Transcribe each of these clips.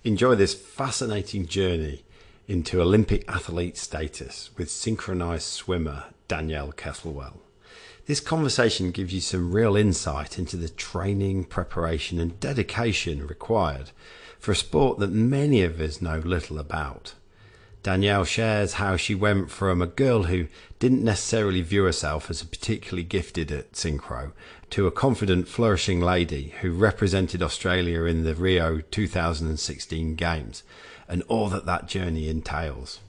Enjoy this fascinating journey into Olympic athlete status with synchronised swimmer Danielle Kettlewell. This conversation gives you some real insight into the training, preparation and dedication required for a sport that many of us know little about. Danielle shares how she went from a girl who didn't necessarily view herself as particularly gifted at synchro to a confident, flourishing lady who represented Australia in the Rio 2016 Games, and all that journey entails.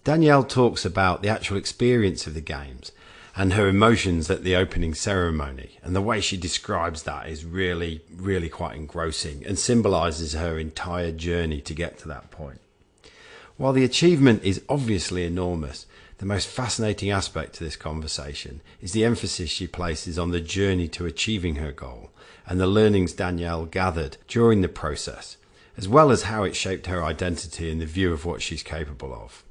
Danielle talks about the actual experience of the Games and her emotions at the opening ceremony, and the way she describes that is really quite engrossing and symbolises her entire journey to get to that point. While the achievement is obviously enormous, the most fascinating aspect to this conversation is the emphasis she places on the journey to achieving her goal and the learnings Danielle gathered during the process, as well as how it shaped her identity and the view of what she's capable of.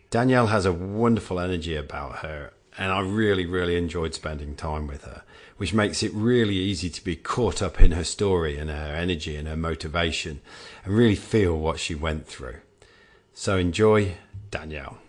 Danielle has a wonderful energy about her, and I really enjoyed spending time with her, which makes it really easy to be caught up in her story and her energy and her motivation and really feel what she went through. So enjoy Danielle.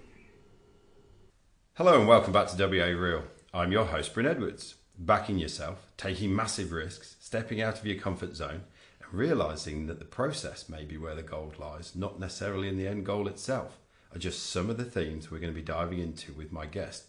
Hello and welcome back to WA Real. I'm your host, Bryn Edwards. Backing yourself, taking massive risks, stepping out of your comfort zone and realising that the process may be where the gold lies, not necessarily in the end goal itself, are just some of the themes we're going to be diving into with my guest,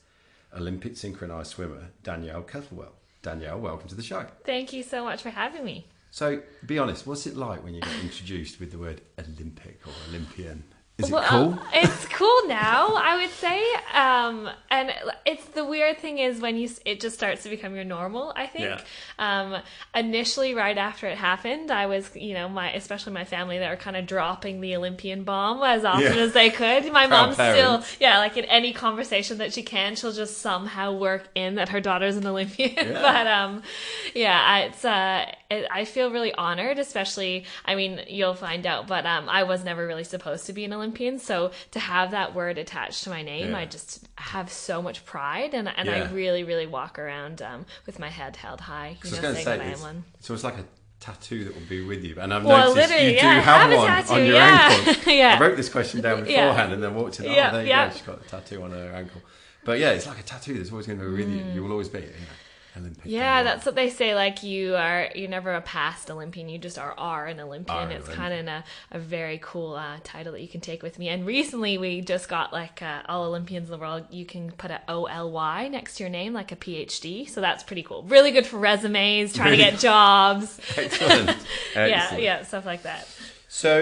Olympic synchronised swimmer Danielle Kettlewell. Danielle, welcome to the show. Thank you so much for having me. So, be honest, what's it like when you get introduced with the word Olympic or Olympian? Is it cool? It's cool now, I would say. And it's the weird thing is when it just starts to become your normal, I think. Yeah. Initially, right after it happened, I was, especially my family, that were kind of dropping the Olympian bomb as often as they could. My mom still, like in any conversation that she can, she'll just somehow work in that her daughter's an Olympian. Yeah. But I feel really honored, especially, you'll find out, but I was never really supposed to be an Olympian. So to have that word attached to my name, I just have so much pride, and I really walk around with my head held high, saying that I am one. So it's like a tattoo that will be with you, and I've noticed you do have one tattoo, on your ankle. I wrote this question down beforehand and then walked in. There you go. She's got a tattoo on her ankle. But yeah, it's like a tattoo that's always going to be with you. You will always be. Olympic. Yeah, that's what they say. Like you're never a past Olympian. You just are an Olympian. It's kind of a very cool title that you can take with me. And recently we just got all Olympians in the world. You can put a OLY next to your name, like a PhD. So that's pretty cool. Really good for resumes, trying to get jobs. Excellent. Yeah, stuff like that. So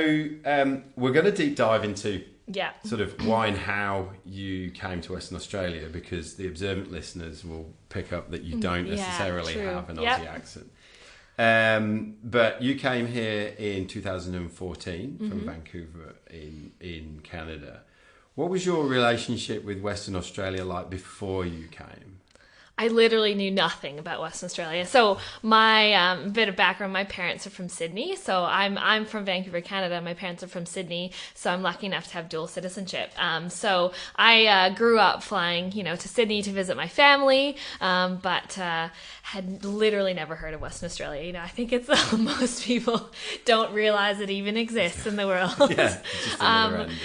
we're going to deep dive into sort of why and how you came to Western Australia, because the observant listeners will pick up that you don't necessarily have an Aussie accent. But you came here in 2014 from Vancouver in Canada. What was your relationship with Western Australia like before you came? I literally knew nothing about Western Australia. So my bit of background, my parents are from Sydney. So I'm from Vancouver, Canada. My parents are from Sydney. So I'm lucky enough to have dual citizenship. So I grew up flying, to Sydney to visit my family, but had literally never heard of Western Australia. I think it's most people don't realize it even exists in the world.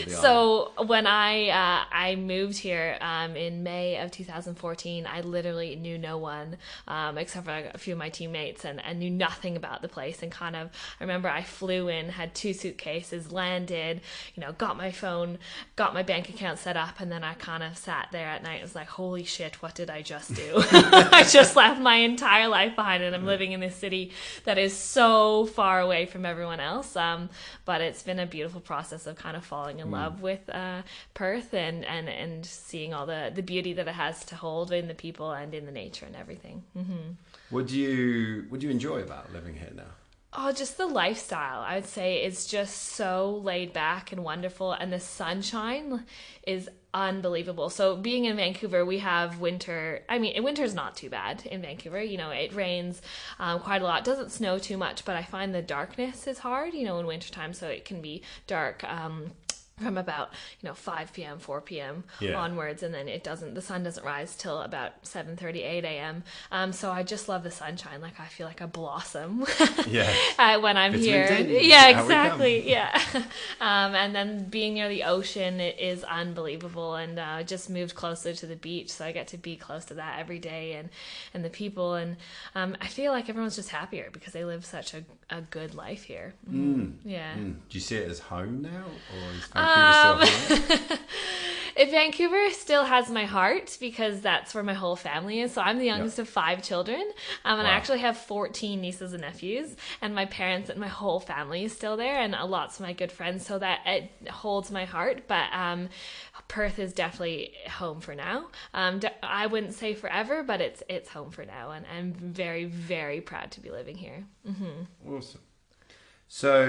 So when I moved here in May of 2014, I literally knew no one except for a few of my teammates, and knew nothing about the place. And I remember I flew in, had 2 suitcases, landed, got my phone, got my bank account set up, and then I kind of sat there at night and was like, holy shit, what did I just do? I just left my entire life behind, and I'm living in this city that is so far away from everyone else. But it's been a beautiful process of kind of falling in love with Perth and seeing all the beauty that it has to hold in the people and in the nature and everything. What do you enjoy about living here now? Oh, just the lifestyle. I would say it's just so laid back and wonderful, and the sunshine is unbelievable. So being in Vancouver, we have winter. Winter's not too bad in Vancouver. It rains quite a lot. It doesn't snow too much, but I find the darkness is hard, in wintertime, so it can be dark from about 5 p.m. 4 p.m. onwards, and then the sun doesn't rise till about 7:30 8 a.m. So I just love the sunshine. Like I feel like a blossom when I'm here. Yeah, exactly. Yeah. And then being near the ocean, it is unbelievable, and I just moved closer to the beach, so I get to be close to that every day, and the people, and I feel like everyone's just happier because they live such a good life here. Yeah. Do you see it as home now, or is Vancouver still home? Vancouver still has my heart because that's where my whole family is. So I'm the youngest of 5 children, and I actually have 14 nieces and nephews, and my parents and my whole family is still there, and lots of my good friends. So that it holds my heart. But Perth is definitely home for now. I wouldn't say forever, but it's home for now, and I'm very, very proud to be living here. Awesome. So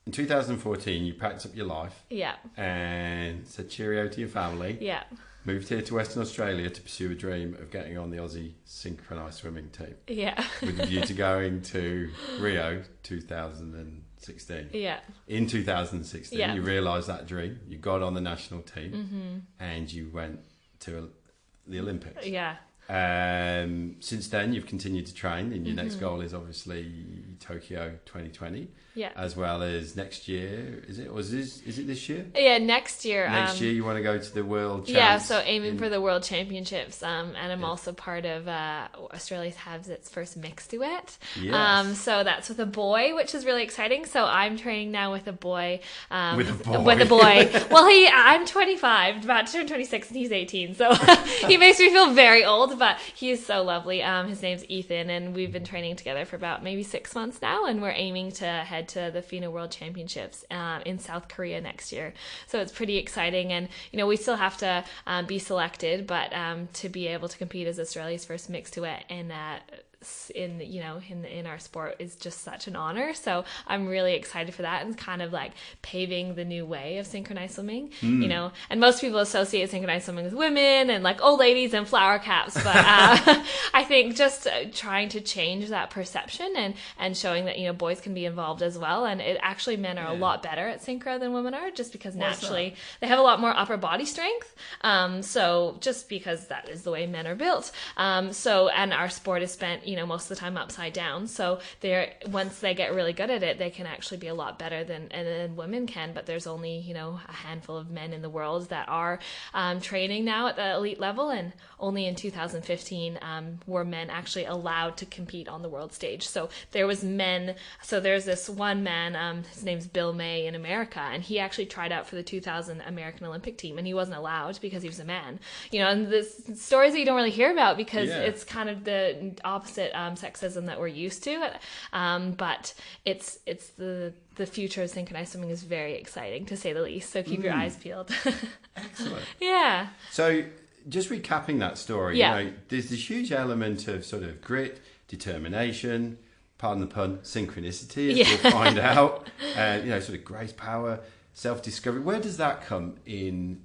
in 2014, you packed up your life. Yeah. And said cheerio to your family. Yeah. Moved here to Western Australia to pursue a dream of getting on the Aussie synchronised swimming team. Yeah. With a view to going to Rio 2016. Yeah. In 2016, you realised that dream. You got on the national team, and you went to the Olympics. Yeah. Since then, you've continued to train, and your next goal is obviously Tokyo 2020. Yeah. As well as next year, is it this year? Yeah, next year. Next year, you want to go to the World Champs. Yeah, so aiming for the World Championships, and I'm also part of Australia has its first mixed duet. Yes. So that's with a boy, which is really exciting. So I'm training now with a boy. With a boy. With a boy. Well, I'm 25, about to turn 26, and he's 18. So he makes me feel very old, but he is so lovely. His name's Ethan, and we've been training together for about maybe 6 months now, and we're aiming to head to the FINA World Championships in South Korea next year. So it's pretty exciting, and we still have to be selected, but to be able to compete as Australia's first mixed duet in our sport is just such an honor. So I'm really excited for that, and kind of like paving the new way of synchronized swimming. And most people associate synchronized swimming with women and like old ladies and flower caps, but I think just trying to change that perception and showing that boys can be involved as well, and it actually men are a lot better at synchro than women are, just because naturally they have a lot more upper body strength, so just because that is the way men are built, and our sport is spent most of the time upside down. So once they get really good at it, they can actually be a lot better than women can. But there's only, a handful of men in the world that are training now at the elite level. And only in 2015 were men actually allowed to compete on the world stage. So there's this one man, his name's Bill May in America, and he actually tried out for the 2000 American Olympic team, and he wasn't allowed because he was a man. And the stories that you don't really hear about because it's kind of the opposite sexism that we're used to, but it's the future of synchronized swimming is very exciting, to say the least. So keep your eyes peeled. Excellent. Yeah. So just recapping that story, there's this huge element of sort of grit, determination, pardon the pun, synchronicity, as we'll find out, sort of grace, power, self-discovery. Where does that come in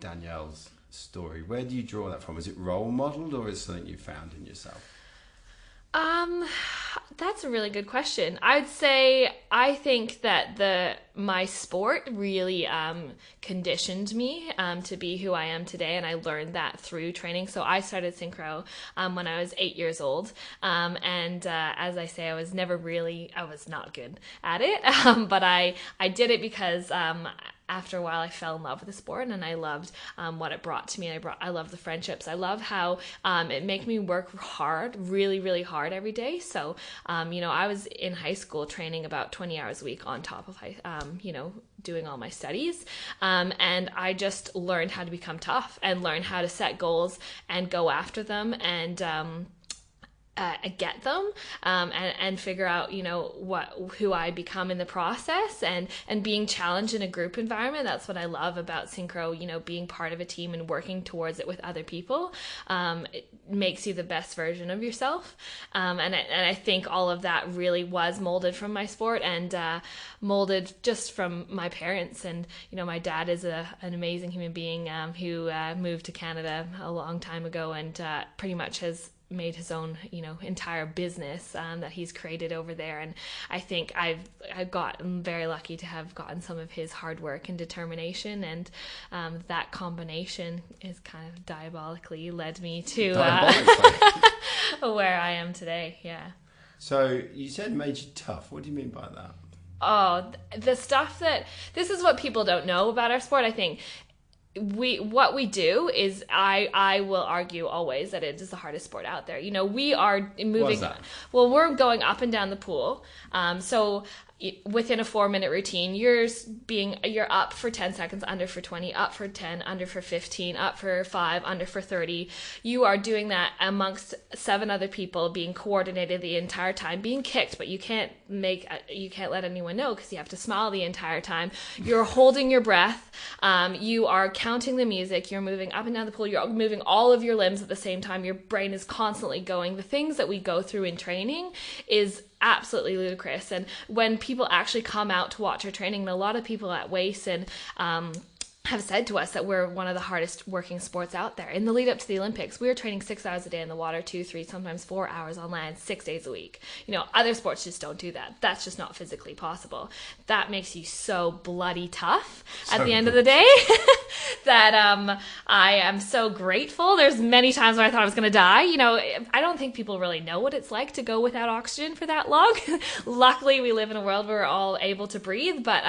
Danielle's story? Where do you draw that from? Is it role modeled, or is it something you found in yourself? That's a really good question. I'd say I think that my sport really conditioned me to be who I am today, and I learned that through training. So I started synchro when I was 8 years old, and as I say, I was not good at it, but I did it because after a while I fell in love with the sport, and I loved what it brought to me. I love the friendships. I love how it made me work hard, really, really hard every day. So, I was in high school training about 20 hours a week on top of doing all my studies. And I just learned how to become tough and learn how to set goals and go after them and get them, and figure out, who I become in the process, and being challenged in a group environment. That's what I love about synchro, being part of a team and working towards it with other people. It makes you the best version of yourself. And I think all of that really was molded from my sport, and molded just from my parents. And, my dad is an amazing human being, who moved to Canada a long time ago, and pretty much has made his own, entire business that he's created over there. And I think I've gotten very lucky to have gotten some of his hard work and determination, and that combination is kind of diabolically led me to where I am today. Yeah. So you said made you tough. What do you mean by that? Oh, the stuff this is what people don't know about our sport. I think what we do is I will argue always that it is the hardest sport out there. We are moving. What is that? Well, we're going up and down the pool. So within a 4-minute routine, you're up for 10 seconds, under for 20, up for 10, under for 15, up for 5, under for 30. You are doing that amongst 7 other people, being coordinated the entire time, being kicked, but you can't let anyone know because you have to smile the entire time. You're holding your breath. You are counting the music. You're moving up and down the pool. You're moving all of your limbs at the same time. Your brain is constantly going. The things that we go through in training is absolutely ludicrous. And when people actually come out to watch our training, and a lot of people at Wace and have said to us that we're one of the hardest working sports out there. In the lead up to the Olympics, we were training 6 hours a day in the water, 2, 3, sometimes 4 hours on land, 6 days a week. Other sports just don't do that. That's just not physically possible. That makes you so bloody tough at the end of the day that I am so grateful. There's many times when I thought I was going to die. I don't think people really know what it's like to go without oxygen for that long. Luckily, we live in a world where we're all able to breathe, but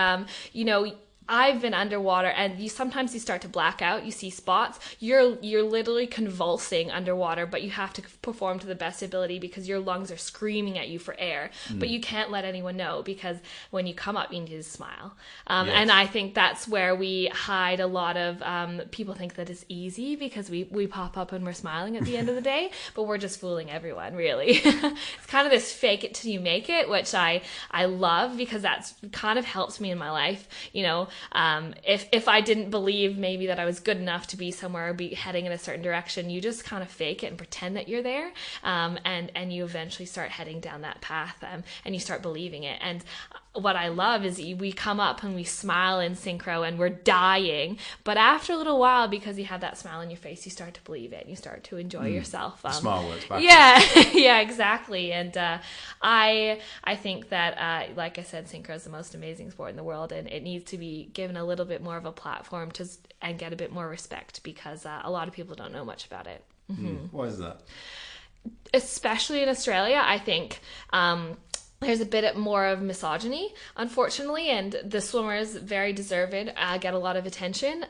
I've been underwater, and sometimes you start to black out. You see spots. You're literally convulsing underwater, but you have to perform to the best ability because your lungs are screaming at you for air. But you can't let anyone know, because when you come up, you need to smile. Yes. And I think that's where we hide a lot of people think that it's easy because we pop up and we're smiling at the end of the day, but we're just fooling everyone, really. It's kind of this fake it till you make it, which I love, because that's kind of helps me in my life, if I didn't believe maybe that I was good enough to be somewhere or be heading in a certain direction, you just kind of fake it and pretend that you're there, and you eventually start heading down that path, and you start believing it. And what I love is we come up and we smile in synchro and we're dying, but after a little while, because you have that smile on your face, you start to believe it and you start to enjoy yourself. Smile works back. Yeah, exactly. And I think that, like I said, synchro is the most amazing sport in the world, and it needs to be given a little bit more of a platform and get a bit more respect, because a lot of people don't know much about it. Mm-hmm. Why is that? Especially in Australia, I think there's a bit more of misogyny, unfortunately, and the swimmers, very deserved, get a lot of attention,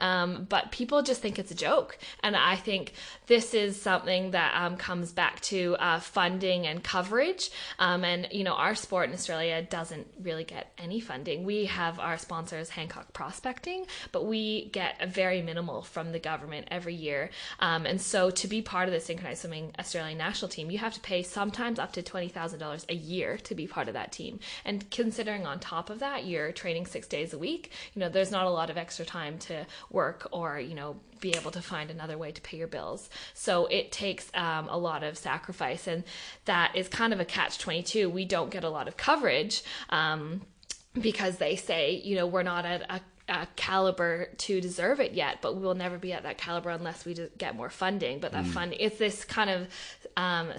but people just think it's a joke. And I think this is something that comes back to funding and coverage. And, our sport in Australia doesn't really get any funding. We have our sponsors, Hancock Prospecting, but we get a very minimal from the government every year. And so to be part of the Synchronized Swimming Australian national team, you have to pay sometimes up to $20,000 a year to be part of that team. And considering on top of that, you're training 6 days a week, there's not a lot of extra time to work or, be able to find another way to pay your bills. So it takes a lot of sacrifice, and that is kind of a catch-22. We don't get a lot of coverage because they say, we're not at a caliber to deserve it yet, but we will never be at that caliber unless we get more funding. But that funding, it's this kind of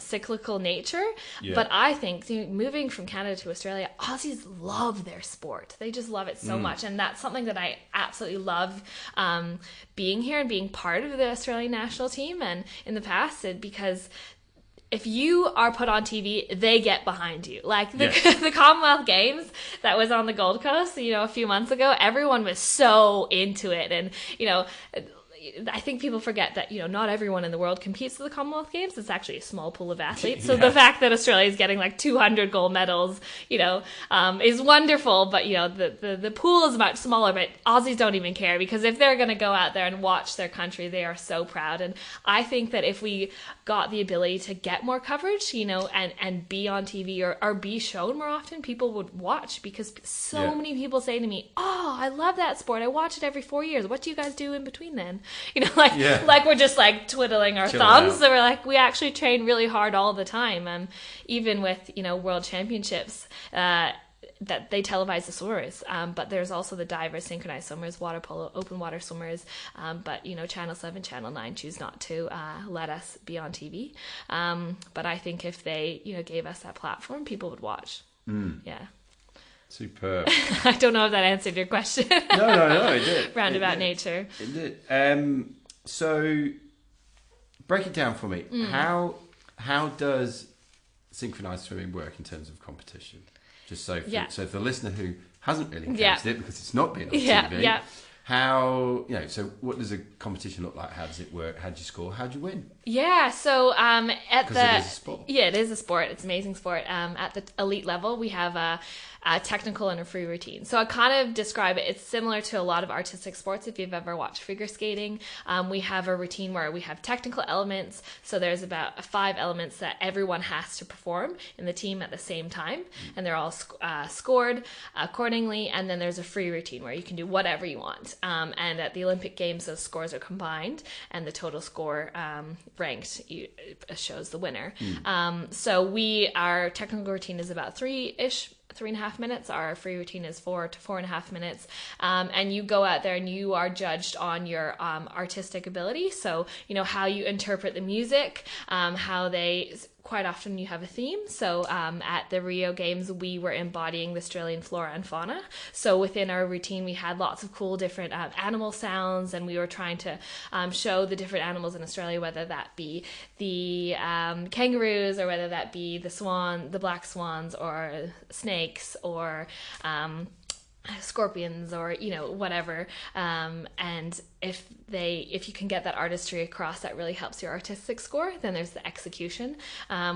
cyclical nature. Yeah. But I think moving from Canada to Australia, Aussies love their sport. They just love it so much, and that's something that I absolutely love being here and being part of the Australian national team. And in the past, because if you are put on TV, they get behind you. Like the Commonwealth Games that was on the Gold Coast, a few months ago, everyone was so into it. And, I think people forget that, not everyone in the world competes at the Commonwealth Games. It's actually a small pool of athletes. So the fact that Australia is getting like 200 gold medals, is wonderful. But, the pool is much smaller, but Aussies don't even care, because if they're going to go out there and watch their country, they are so proud. And I think that if we got the ability to get more coverage, and be on TV or be shown more often, people would watch, because so many people say to me, "Oh, I love that sport. I watch it every 4 years. What do you guys do in between then?" Like we're just like twiddling our thumbs. So we're like, we actually train really hard all the time. Even with, world championships, that they televise the swimmers, but there's also the divers, synchronized swimmers, water polo, open water swimmers, but Channel 7, Channel 9 choose not to let us be on TV, but I think if they gave us that platform, people would watch. Yeah. Superb. I don't know if that answered your question. No, it did. Roundabout nature. It did. So break it down for me. How does synchronized swimming work in terms of competition? Just so for the listener who hasn't really encountered it because it's not been on TV. How, so what does a competition look like? How does it work? How do you score? How do you win? Yeah, so because it is a sport. Yeah, it is a sport. It's an amazing sport. At the elite level, we have a technical and a free routine. So I kind of describe it. It's similar to a lot of artistic sports. If you've ever watched figure skating, we have a routine where we have technical elements. So there's about 5 elements that everyone has to perform in the team at the same time, and they're all scored accordingly. And then there's a free routine where you can do whatever you want. And at the Olympic Games, those scores are combined, and the total score ranked shows the winner. So our technical routine is about 3.5 minutes. Our free routine is 4 to 4.5 minutes. And you go out there and you are judged on your artistic ability. So, how you interpret the music, quite often you have a theme. So at the Rio Games, we were embodying the Australian flora and fauna. So within our routine, we had lots of cool different animal sounds, and we were trying to show the different animals in Australia, whether that be the kangaroos, or whether that be the black swans, or snakes, or scorpions, or whatever. And if you can get that artistry across, that really helps your artistic score. Then there's the execution,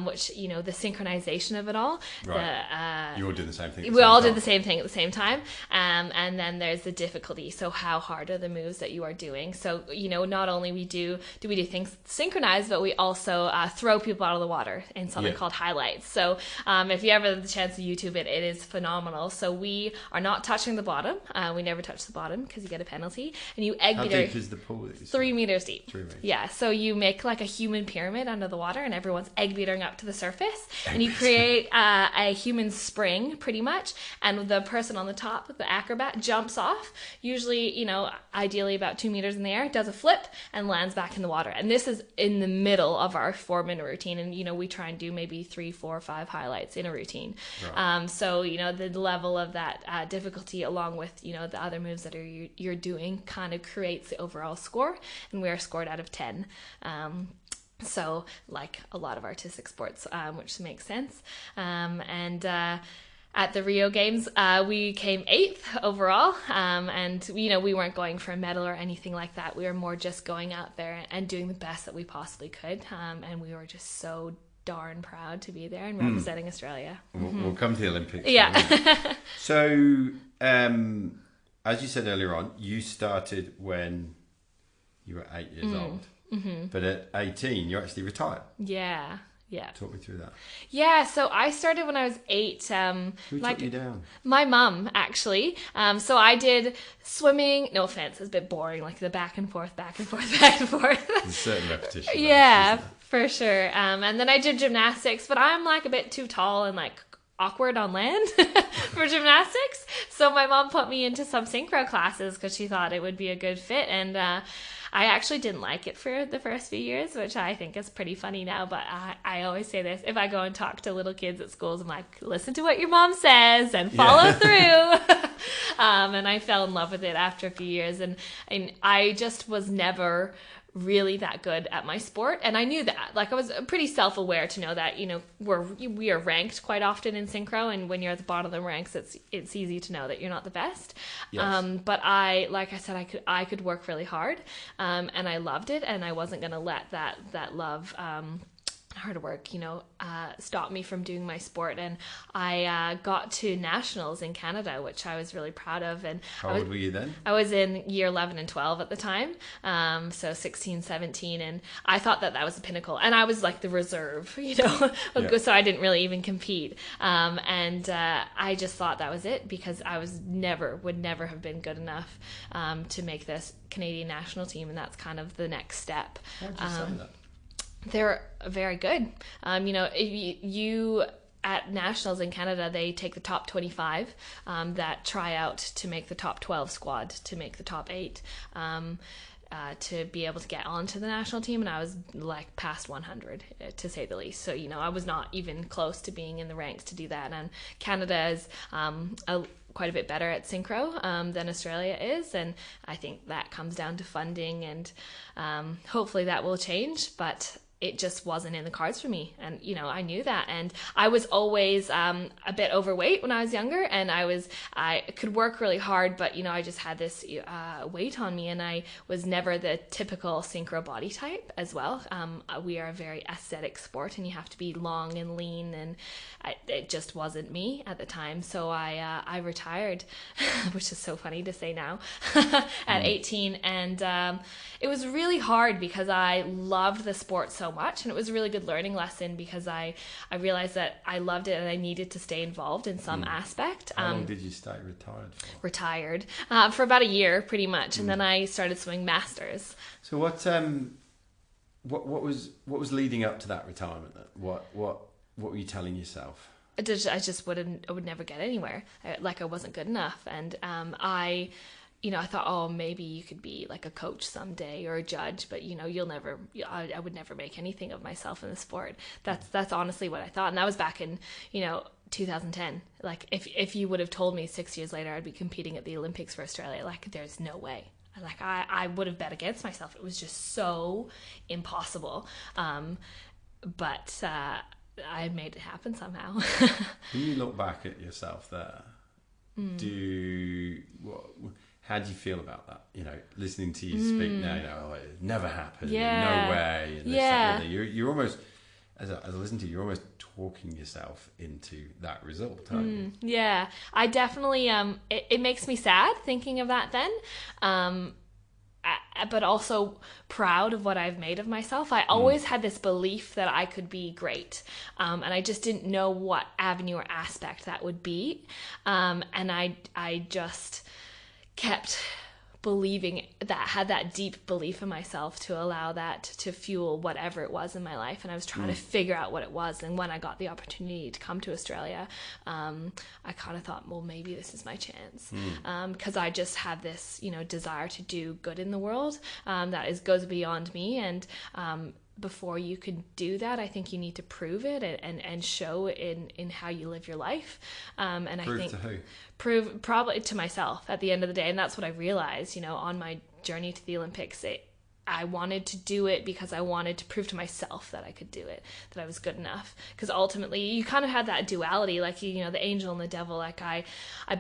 which the synchronization of it all. Right. You all did the same thing. We all did the same thing at the same time. And then there's the difficulty. So how hard are the moves that you are doing? So not only do we do things synchronized, but we also throw people out of the water in something called highlights. So if you ever have the chance to YouTube it, it is phenomenal. So we are not touching the bottom. We never touch the bottom because you get a penalty. And you egg beater. How deep is the pool? 3 meters deep. 3 meters. Yeah, so you make like a human pyramid under the water, and everyone's egg beatering up to the surface, and you create a human spring, pretty much, and the person on the top, the acrobat, jumps off, usually, ideally about 2 meters in the air, does a flip, and lands back in the water. And this is in the middle of our 4-minute routine, and, we try and do maybe 3, 4, 5 highlights in a routine. Right. So, the level of that difficulty, along with, the other moves that you're doing, kind of creates the overall score, and we are scored out of 10. So like a lot of artistic sports, which makes sense. And at the Rio Games, we came 8th overall, and we weren't going for a medal or anything like that. We were more just going out there and doing the best that we possibly could, and we were just so darn proud to be there and representing Australia. We'll come to the Olympics. Yeah. So, as you said earlier on, you started when you were 8 years old. Mm-hmm. But at 18, you actually retired. Yeah. Talk me through that. Yeah, so I started when I was 8. Who took you down? My mum, actually. So I did swimming. No offense, it's a bit boring, like the back and forth. There's a certain repetition. Yeah, for sure. And then I did gymnastics, but I'm like a bit too tall and like awkward on land for gymnastics. So my mom put me into some synchro classes because she thought it would be a good fit. And I actually didn't like it for the first few years, which I think is pretty funny now. But I always say this, if I go and talk to little kids at schools, I'm like, listen to what your mom says and follow through. And I fell in love with it after a few years. And I just was never really that good at my sport, and I knew that. Like, I was pretty self-aware to know that we are ranked quite often in synchro, and when you're at the bottom of the ranks, it's easy to know that you're not the best. Yes. But like I said, I could work really hard, and I loved it, and I wasn't going to let that love hard work, stopped me from doing my sport. And I got to nationals in Canada, which I was really proud of. And how old were you then? I was in year 11 and 12 at the time, so 16, 17, and I thought that was the pinnacle. And I was like the reserve, so I didn't really even compete. And I just thought that was it, because I would never have been good enough to make this Canadian national team, and that's kind of the next step. Why did you say that? They're very good. You at nationals in Canada, they take the top 25 that try out to make the top 12 squad, to make the top 8. To be able to get onto the national team, and I was like past 100 to say the least. So I was not even close to being in the ranks to do that. And Canada is quite a bit better at synchro than Australia is, and I think that comes down to funding, and hopefully that will change. But it just wasn't in the cards for me, and I knew that. And I was always a bit overweight when I was younger, and I could work really hard, but I just had this weight on me, and I was never the typical synchro body type as well. We are a very aesthetic sport, and you have to be long and lean, and it just wasn't me at the time. So I retired, which is so funny to say now, at 18, and it was really hard because I loved the sport so much, and it was a really good learning lesson because I realized that I loved it and I needed to stay involved in some aspect. How long did you stay retired for? Retired for about a year, pretty much, and then I started swimming masters. So what was leading up to that retirement then? What were you telling yourself? I would never get anywhere. I wasn't good enough, and I thought, oh, maybe you could be like a coach someday or a judge, but you'll never. I would never make anything of myself in the sport. That's honestly what I thought, and that was back in 2010. Like if you would have told me 6 years later I'd be competing at the Olympics for Australia, there's no way. I would have bet against myself. It was just so impossible. But I made it happen somehow. When you look back at yourself there, how do you feel about that? Listening to you speak now, it never happened. Yeah. No way. And yeah. You're almost, as I listen to you, you're almost talking yourself into that result, aren't you? Yeah. I definitely, it makes me sad thinking of that then. But also proud of what I've made of myself. I always had this belief that I could be great. And I just didn't know what avenue or aspect that would be. And I just kept believing that, had that deep belief in myself to allow that to fuel whatever it was in my life. And I was trying to figure out what it was. And when I got the opportunity to come to Australia, I kind of thought, well, maybe this is my chance. Because I just have this, desire to do good in the world that goes beyond me. And before you can do that, I think you need to prove it and show it in how you live your life. And prove I think to who? Prove probably to myself at the end of the day. And that's what I realized, on my journey to the Olympics. I wanted to do it because I wanted to prove to myself that I could do it, that I was good enough. Because ultimately, you kind of had that duality, the angel and the devil. I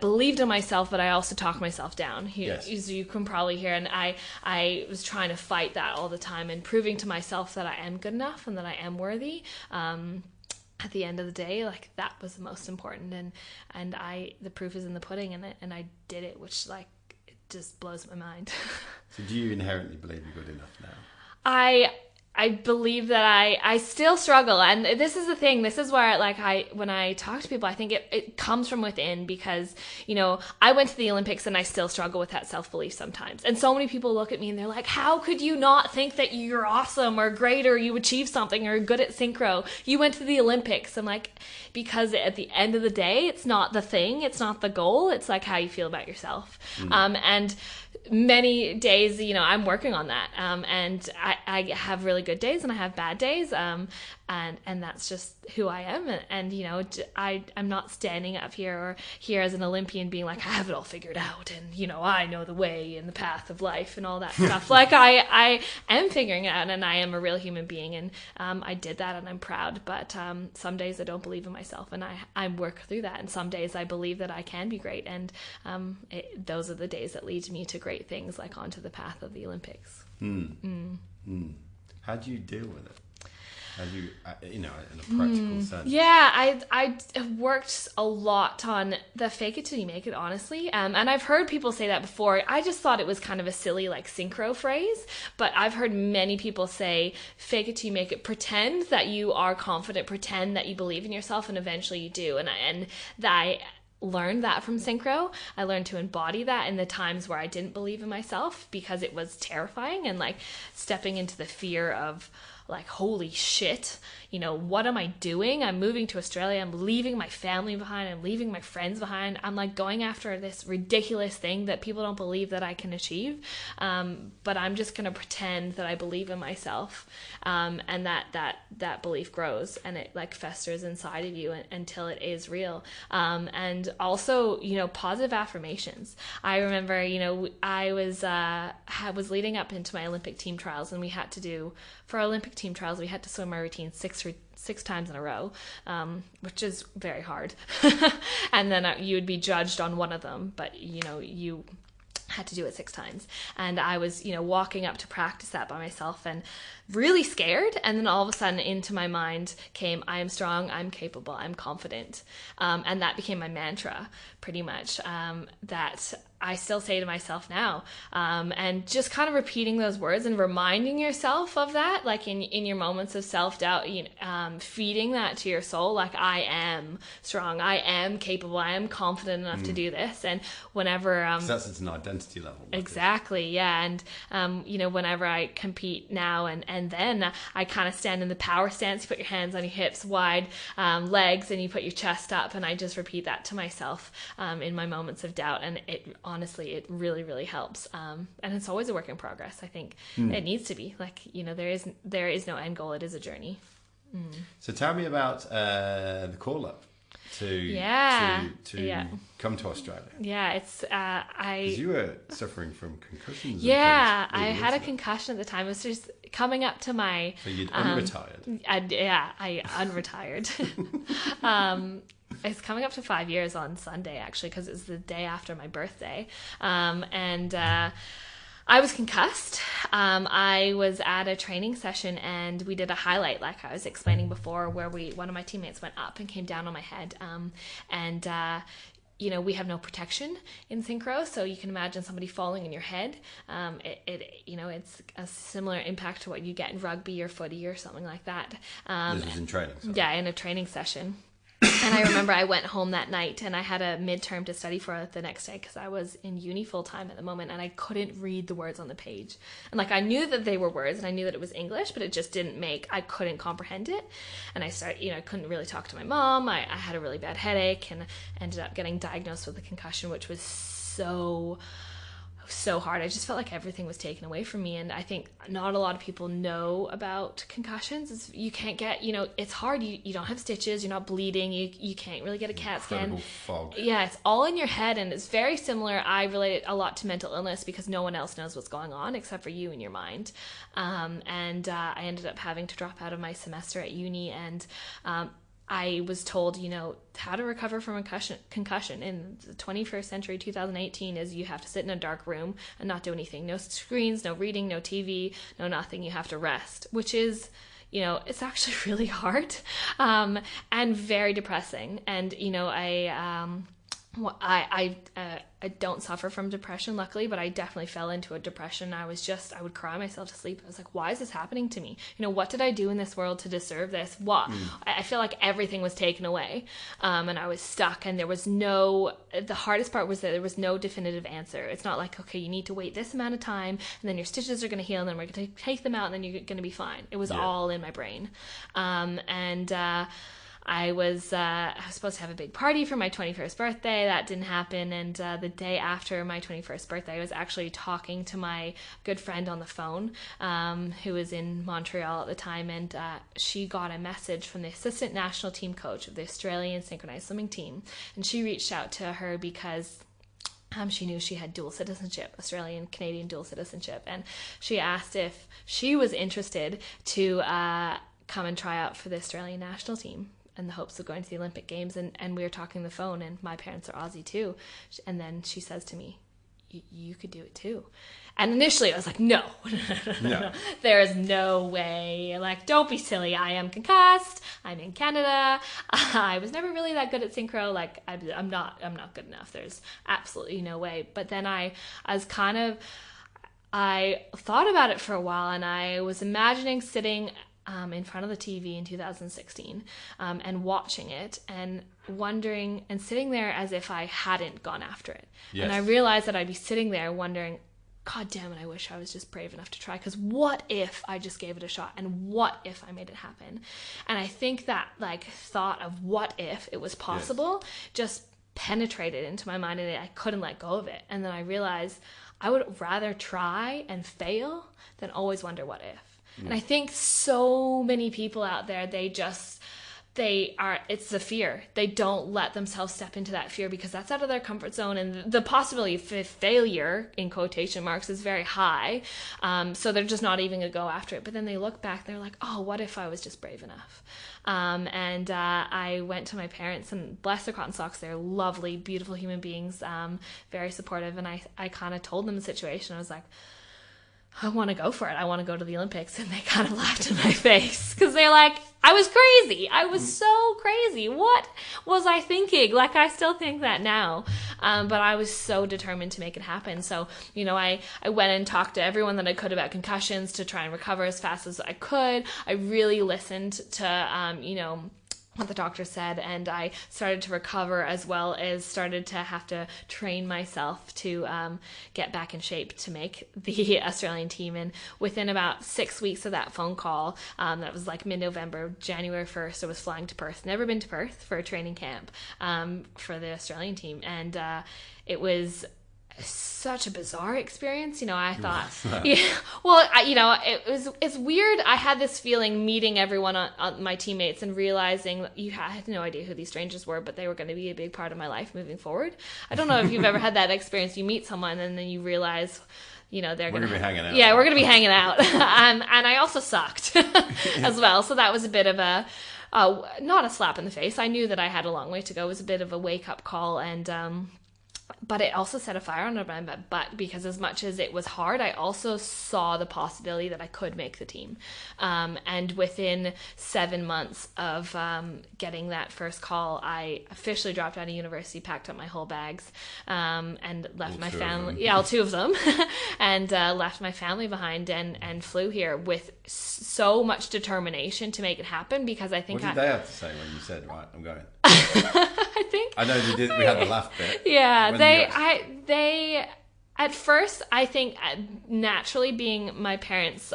believed in myself, but I also talked myself down. You can probably hear. And I was trying to fight that all the time and proving to myself that I am good enough and that I am worthy. At the end of the day, that was the most important. And the proof is in the pudding, and I did it, which it just blows my mind. So do you inherently believe you're good enough now? I believe that I still struggle, and this is the thing. This is where when I talk to people, I think it comes from within, because I went to the Olympics and I still struggle with that self-belief sometimes. And so many people look at me and they're like, how could you not think that you're awesome or great or you achieved something or good at synchro? You went to the Olympics. I'm like, because at the end of the day, it's not the thing, it's not the goal, it's how you feel about yourself. And many days, I'm working on that. And I have really good days and I have bad days. And that's just who I am. And I'm not standing up here as an Olympian being like, I have it all figured out. And, I know the way and the path of life and all that stuff. I am figuring it out, and I am a real human being. And I did that, and I'm proud. But some days I don't believe in myself, and I work through that. And some days I believe that I can be great. And those are the days that lead me to great things, like onto the path of the Olympics. How do you deal with it? How do you, in a practical sense? Yeah, I worked a lot on the fake it till you make it, honestly. And I've heard people say that before. I just thought it was kind of a silly, synchro phrase. But I've heard many people say, fake it till you make it. Pretend that you are confident. Pretend that you believe in yourself, and eventually you do. And I learned that from synchro. I learned to embody that in the times where I didn't believe in myself, because it was terrifying, and stepping into the fear of like, holy shit, you know, what am I doing? I'm moving to Australia. I'm leaving my family behind. I'm leaving my friends behind. I'm like going after this ridiculous thing that people don't believe that I can achieve. But I'm just going to pretend that I believe in myself. And that belief grows and it like festers inside of you until it is real. And also, you know, positive affirmations. I remember, you know, I was leading up into my Olympic team trials, and we had to do, for our Olympic team trials, we had to swim our routine six times in a row, which is very hard. And then you would be judged on one of them, but you know, you had to do it 6 times. And I was, you know, walking up to practice that by myself and really scared. And then all of a sudden into my mind came, I am strong, I'm capable, I'm confident. And that became my mantra pretty much, that I still say to myself now, and just kind of repeating those words and reminding yourself of that, like in your moments of self-doubt, you know, feeding that to your soul, like I am strong, I am capable, I am confident enough to do this. And whenever 'cause that's at an identity level. Exactly, yeah. And you know, whenever I compete now and then I kind of stand in the power stance. You put your hands on your hips, wide legs, and you put your chest up, and I just repeat that to myself in my moments of doubt. And it honestly, it really, really helps. And it's always a work in progress. I think it needs to be, like, you know, there is no end goal. It is a journey. So tell me about the call up to come to Australia. Yeah, it's because you were suffering from concussions. Yeah, I had a concussion at the time. It was just coming up to my. So you'd unretired. I unretired. It's coming up to 5 years on Sunday, actually, because it's the day after my birthday. I was concussed. I was at a training session and we did a highlight, like I was explaining before, where one of my teammates went up and came down on my head. You know, we have no protection in synchro, so you can imagine somebody falling in your head. You know, it's a similar impact to what you get in rugby or footy or something like that. This was in training. Sorry. Yeah, in a training session. And I remember I went home that night and I had a midterm to study for the next day because I was in uni full time at the moment and I couldn't read the words on the page. And like, I knew that they were words and I knew that it was English, but it just I couldn't comprehend it. And I couldn't really talk to my mom. I had a really bad headache and ended up getting diagnosed with a concussion, which was so hard. I just felt like everything was taken away from me. And I think not a lot of people know about concussions. You can't get, you know, it's hard. You don't have stitches, you're not bleeding, you can't really get a CAT scan. Fog. Yeah, it's all in your head, and it's very similar. I relate it a lot to mental illness because no one else knows what's going on except for you and your mind. I ended up having to drop out of my semester at uni, and I was told, you know, how to recover from a concussion in the 21st century, 2018, is you have to sit in a dark room and not do anything. No screens, no reading, no TV, no nothing. You have to rest, which is, you know, it's actually really hard and very depressing. And, you know, I don't suffer from depression, luckily, but I definitely fell into a depression. I would cry myself to sleep. I was like, why is this happening to me? You know, what did I do in this world to deserve this? What? I feel like everything was taken away, and I was stuck, and the hardest part was that there was no definitive answer. It's not like, okay, you need to wait this amount of time, and then your stitches are going to heal, and then we're going to take them out, and then you're going to be fine. It was all in my brain. I was supposed to have a big party for my 21st birthday. That didn't happen. And the day after my 21st birthday, I was actually talking to my good friend on the phone, who was in Montreal at the time. And she got a message from the assistant national team coach of the Australian synchronized swimming team. And she reached out to her because she knew she had dual citizenship, Australian, Canadian dual citizenship. And she asked if she was interested to come and try out for the Australian national team in the hopes of going to the Olympic Games. And we were talking on the phone, and my parents are Aussie too. And then she says to me, you could do it too. And initially I was like, no. There is no way. Like, don't be silly. I am concussed. I'm in Canada. I was never really that good at synchro. Like, I'm not good enough. There's absolutely no way. But then I thought about it for a while, and I was imagining sitting in front of the TV in 2016 and watching it and wondering and sitting there as if I hadn't gone after it. Yes. And I realized that I'd be sitting there wondering, God damn it, I wish I was just brave enough to try, because what if I just gave it a shot, and what if I made it happen? And I think that like thought of what if it was possible just penetrated into my mind, and I couldn't let go of it. And then I realized I would rather try and fail than always wonder what if. And I think so many people out there, it's the fear. They don't let themselves step into that fear because that's out of their comfort zone, and the possibility of failure, in quotation marks, is very high. So they're just not even gonna go after it. But then they look back, they're like, oh, what if I was just brave enough? And I went to my parents, and bless their cotton socks, they're lovely, beautiful human beings, very supportive. And I kind of told them the situation. I was like, I want to go for it. I want to go to the Olympics. And they kind of laughed in my face because they're like, I was crazy. I was so crazy. What was I thinking? Like, I still think that now. But I was so determined to make it happen. So, I went and talked to everyone that I could about concussions to try and recover as fast as I could. I really listened to, what the doctor said, and I started to recover, as well as started to have to train myself to get back in shape to make the Australian team. And within about 6 weeks of that phone call, that was like mid-November, January 1st, I was flying to Perth. Never been to Perth for a training camp for the Australian team, and it was such a bizarre experience. I thought, it's weird. I had this feeling meeting everyone on my teammates and realizing I had no idea who these strangers were, but they were going to be a big part of my life moving forward. I don't know if you've ever had that experience. You meet someone and then you realize, they're going to be hanging out. Yeah, we're going to be hanging out. And I also sucked as well. So that was a bit of a, not a slap in the face. I knew that I had a long way to go. It was a bit of a wake up call, and, but it also set a fire under my butt, because as much as it was hard, I also saw the possibility that I could make the team. And within 7 months of getting that first call, I officially dropped out of university, packed up my whole bags, and left my family. Yeah, all two of them. And left my family behind and flew here with so much determination to make it happen, because I think what did they have to say when you said, right, I'm going? I know we had the laugh bit. Yeah, they at first, I think, naturally, being my parents,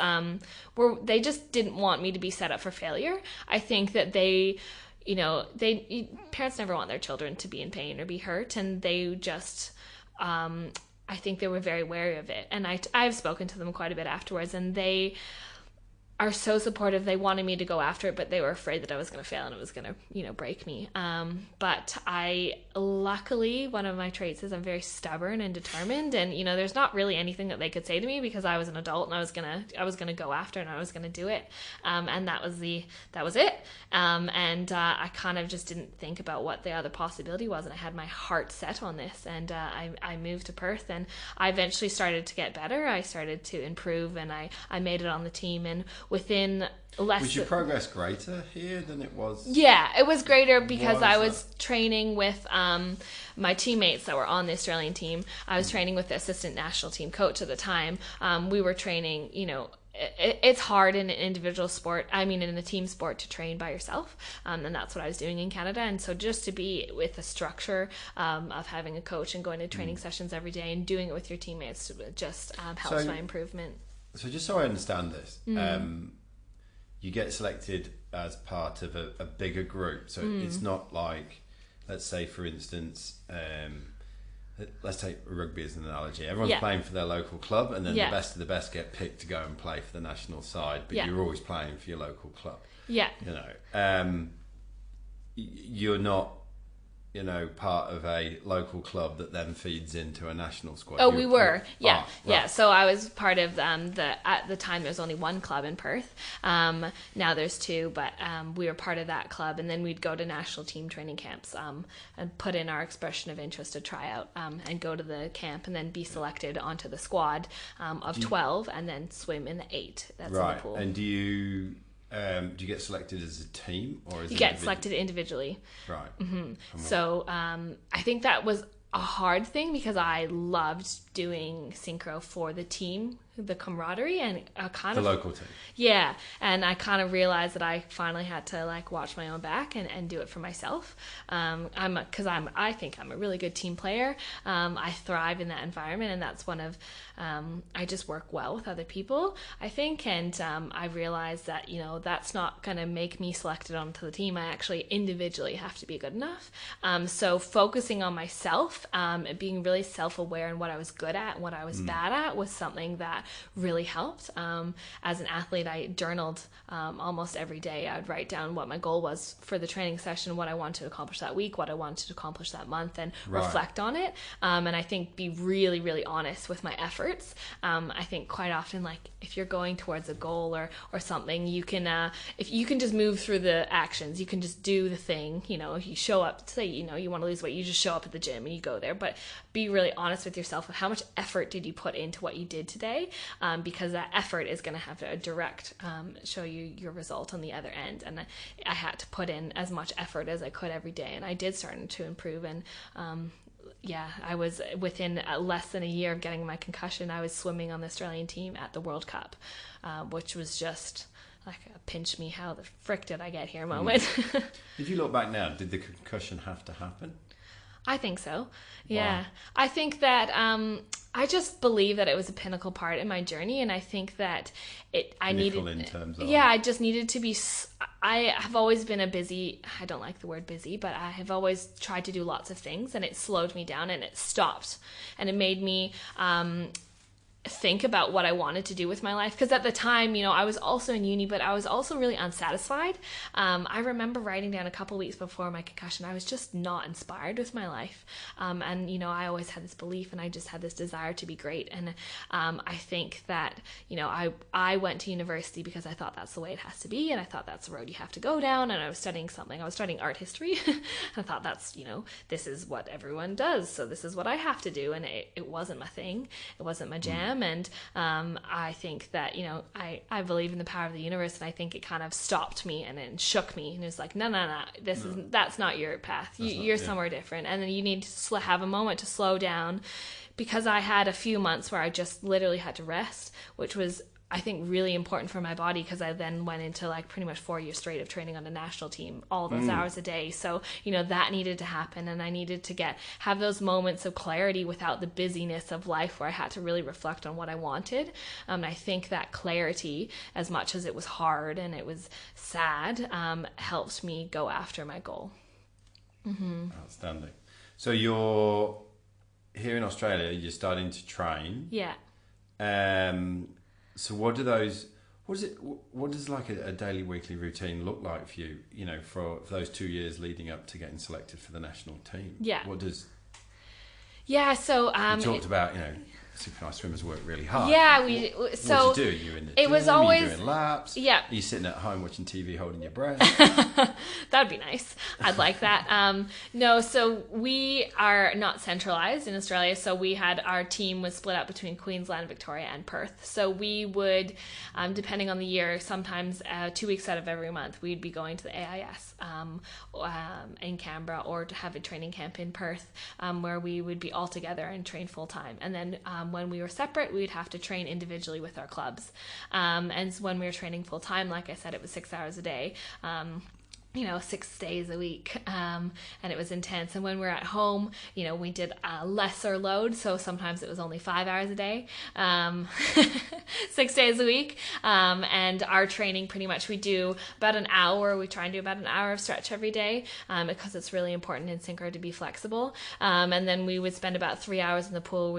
they just didn't want me to be set up for failure. I think that parents never want their children to be in pain or be hurt, and they just, I think they were very wary of it. And I've spoken to them quite a bit afterwards, and they are so supportive. They wanted me to go after it, but they were afraid that I was going to fail and it was going to, break me. But luckily, one of my traits is I'm very stubborn and determined, and, there's not really anything that they could say to me, because I was an adult and I was going to go after it, and I was going to do it. And that was it. And I kind of just didn't think about what the other possibility was. And I had my heart set on this, and I moved to Perth, and I eventually started to get better. I started to improve, and I made it on the team. And within was your progress greater here than it was? Yeah, it was greater because I was training with my teammates that were on the Australian team. I was training with the assistant national team coach at the time. We were training, it's hard in an individual sport, in a team sport, to train by yourself, and that's what I was doing in Canada. And so just to be with the structure of having a coach and going to training sessions every day and doing it with your teammates just helps my improvement. So just so I understand this, you get selected as part of a bigger group. So it's not like, let's say, for instance, let's take rugby as an analogy. Everyone's playing for their local club, and then the best of the best get picked to go and play for the national side, but you're always playing for your local club. Yeah. You're not, part of a local club that then feeds into a national squad. Oh, we were. Yeah. Yeah. So I was part of at the time there was only one club in Perth. Now there's two, but we were part of that club, and then we'd go to national team training camps and put in our expression of interest to try out and go to the camp, and then be selected onto the squad of 12, and then swim in the 8 that's in the pool. And do you get selected as a team, or you get selected individually? Right. Mm-hmm. So I think that was a hard thing, because I loved doing synchro for the team the camaraderie and the local team. Yeah, and I kind of realized that I finally had to like watch my own back and do it for myself. I think I'm a really good team player. I thrive in that environment, and that's one of I just work well with other people, I think, and I realized that that's not going to make me selected onto the team. I actually individually have to be good enough. So focusing on myself, being really self-aware in what I was good at and what I was bad at was something that really helped. As an athlete, I journaled almost every day. I would write down what my goal was for the training session, what I wanted to accomplish that week, what I wanted to accomplish that month, and reflect on it. And I think be really, really honest with my efforts. I think quite often, like if you're going towards a goal or something, you can if you can just move through the actions, you can just do the thing. If you show up, say you want to lose weight, you just show up at the gym and you go there. But be really honest with yourself of how much effort did you put into what you did today, because that effort is going to have a direct show you your result on the other end. And I had to put in as much effort as I could every day, and I did start to improve. And I was within less than a year of getting my concussion. I was swimming on the Australian team at the World Cup, which was just like a pinch me, how the frick did I get here moment. If you look back now, did the concussion have to happen? I think so. Yeah. Wow. I think that I just believe that it was a pinnacle part in my journey, and I think that I just needed to be. I have always been I don't like the word busy, but I have always tried to do lots of things, and it slowed me down and it stopped, and it made me think about what I wanted to do with my life. Because at the time, I was also in uni, but I was also really unsatisfied. I remember writing down a couple weeks before my concussion, I was just not inspired with my life. And I always had this belief, and I just had this desire to be great. And I think that I went to university because I thought that's the way it has to be, and I thought that's the road you have to go down. And I was studying something. I was studying art history. I thought that's this is what everyone does, so this is what I have to do. And it wasn't my thing. It wasn't my jam. And I think that I believe in the power of the universe, and I think it kind of stopped me and then shook me, and it was like no, that's not your path. You're somewhere different, and then you need to have a moment to slow down, because I had a few months where I just literally had to rest, which was I think really important for my body, because I then went into like pretty much 4 years straight of training on the national team, all those hours a day. So, that needed to happen, and I needed to have those moments of clarity without the busyness of life, where I had to really reflect on what I wanted. I think that clarity, as much as it was hard and it was sad, helped me go after my goal. Mm-hmm. Outstanding. So you're here in Australia, you're starting to train. Yeah. So what does like a daily, weekly routine look like for you, for those 2 years leading up to getting selected for the national team? Yeah. So you talked about, synchronised swimmers work really hard. Yeah, so what do you do? You're in the gym, you're doing laps. Yeah. You're sitting at home watching TV holding your breath. That'd be nice. I'd like that. No, so we are not centralized in Australia. So our team was split up between Queensland, Victoria, and Perth. So we would, depending on the year, sometimes 2 weeks out of every month, we'd be going to the AIS in Canberra, or to have a training camp in Perth, where we would be all together and train full time. And then when we were separate, we'd have to train individually with our clubs. And when we were training full time, like I said, it was 6 hours a day. 6 days a week, and it was intense. And when we were at home, we did a lesser load, so sometimes it was only 5 hours a day, 6 days a week, and our training, pretty much we do about an hour. We try and do about an hour of stretch every day, because it's really important in synchro to be flexible, and then we would spend about 3 hours in the pool.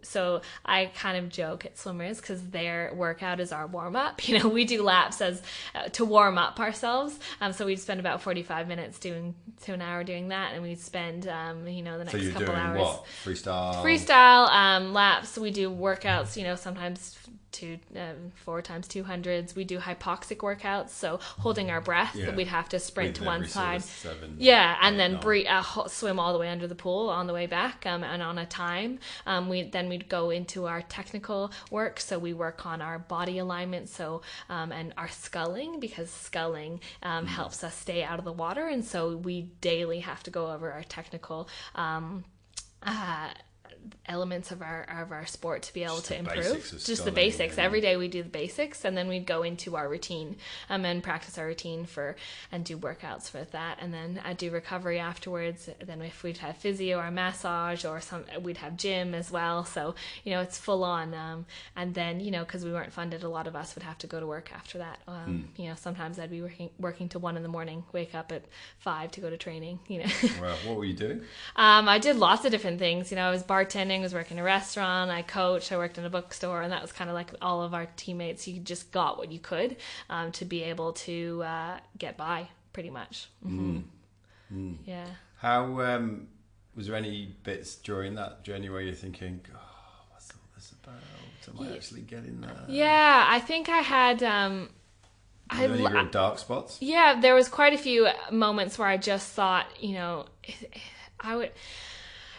So I kind of joke at swimmers, because their workout is our warm-up. We do laps to warm up ourselves, so we'd spend about 45 minutes to an hour doing that, and we'd spend the next couple hours. What? Freestyle laps. We do workouts, sometimes 4 times 200s. We do hypoxic workouts, so holding our breath. Yeah. We'd have to sprint to one side. And then swim all the way under the pool on the way back, and on a time. We'd go into our technical work, so we work on our body alignment, and our sculling, because sculling helps us stay out of the water, and so we daily have to go over our technical elements of our sport to be able to improve. Just the sculling, basics. Every day we do the basics, and then we'd go into our routine and practice our routine and do workouts with that, and then I'd do recovery afterwards. Then if we'd have physio or massage or we'd have gym as well. So it's full on. And then because we weren't funded, a lot of us would have to go to work after that. Sometimes I'd be working till 1 a.m, wake up at 5 to go to training. Well, what were you doing? I did lots of different things. I was bartending, was working in a restaurant, I coached, I worked in a bookstore, and that was kind of like all of our teammates. You just got what you could to be able to get by, pretty much. Yeah. How was there any bits during that journey where you're thinking, oh, what's all this about? Am I actually getting there? Yeah, I think I had... any real dark spots? Yeah, there was quite a few moments where I just thought,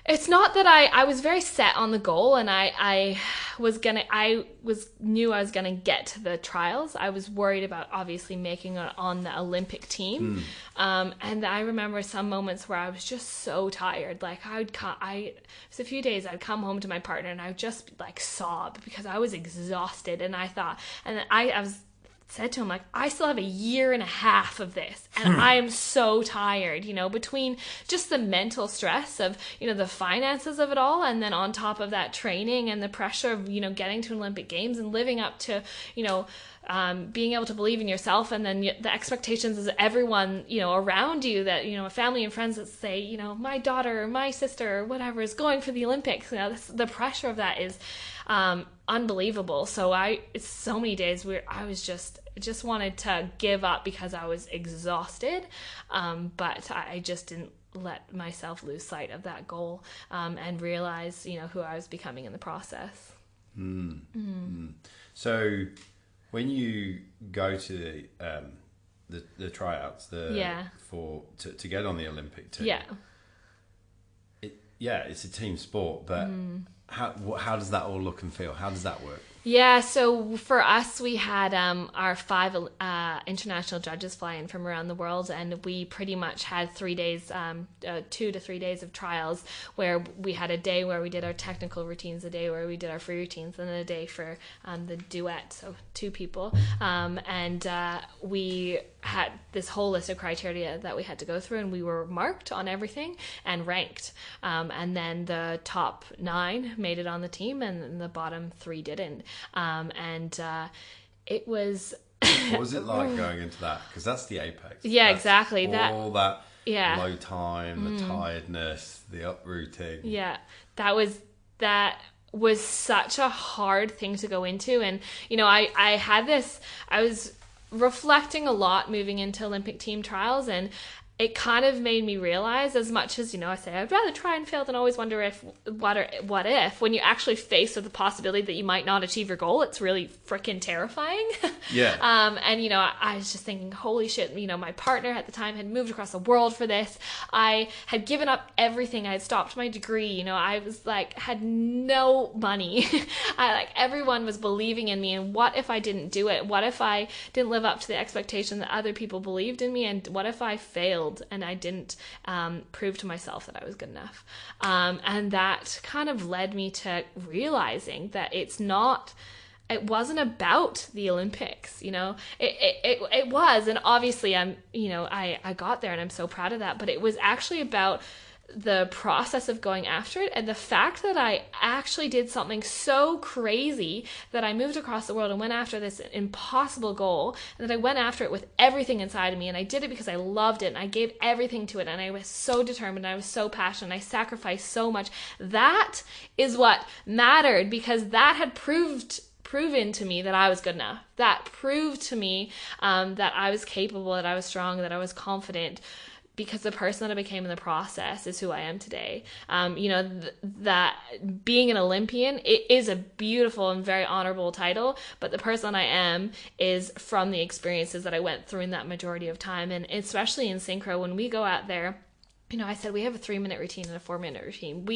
it's not that I was very set on the goal, and I knew I was gonna get to the trials. I was worried about obviously making it on the Olympic team. And I remember some moments where I was just so tired. Like it was a few days I'd come home to my partner and I would just like sob because I was exhausted, and I thought, and I was said to him, like, I still have 1.5 years of this, and I am so tired, between just the mental stress of, the finances of it all, and then on top of that training and the pressure of, getting to Olympic Games and living up to, being able to believe in yourself, and then the expectations of everyone, around you, that, family and friends that say, my daughter or my sister or whatever is going for the Olympics. The pressure of that is unbelievable. So it's so many days where I was just wanted to give up because I was exhausted. But I just didn't let myself lose sight of that goal, and realize, who I was becoming in the process. So when you go to the tryouts, to get on the Olympic team, it's a team sport, but how does that all look and feel? How does that work? Yeah, so for us, we had our 5 international judges fly in from around the world, and we pretty much had 3 days, 2 to 3 days of trials, where we had a day where we did our technical routines, a day where we did our free routines, and then a day for the duet, so 2 people. And we had this whole list of criteria that we had to go through, and we were marked on everything and ranked. And then the top 9 made it on the team, and the bottom 3 didn't. It was... What was it like going into that? Because that's the apex. Yeah, that's exactly. All that low time, the tiredness, the uprooting. Yeah, that was such a hard thing to go into. And, I was reflecting a lot moving into Olympic team trials, and it kind of made me realize, as much as, I say I'd rather try and fail than always wonder what if, when you actually face with the possibility that you might not achieve your goal, it's really freaking terrifying. Yeah. And, I was just thinking, holy shit, my partner at the time had moved across the world for this. I had given up everything. I had stopped my degree. I was had no money. Everyone was believing in me. And what if I didn't do it? What if I didn't live up to the expectation that other people believed in me? And what if I failed and I didn't prove to myself that I was good enough? And that kind of led me to realizing that it wasn't about the Olympics, it was, and obviously I got there and I'm so proud of that, but it was actually about the process of going after it, and the fact that I actually did something so crazy that I moved across the world and went after this impossible goal, and that I went after it with everything inside of me, and I did it because I loved it, and I gave everything to it, and I was so determined, and I was so passionate, and I sacrificed so much. That is what mattered, because that had proven to me that I was good enough. That proved to me that I was capable, that I was strong, that I was confident, because the person that I became in the process is who I am today. That being an Olympian, it is a beautiful and very honorable title, but the person I am is from the experiences that I went through in that majority of time. And especially in synchro, when we go out there, I said we have a 3-minute routine and a 4-minute routine.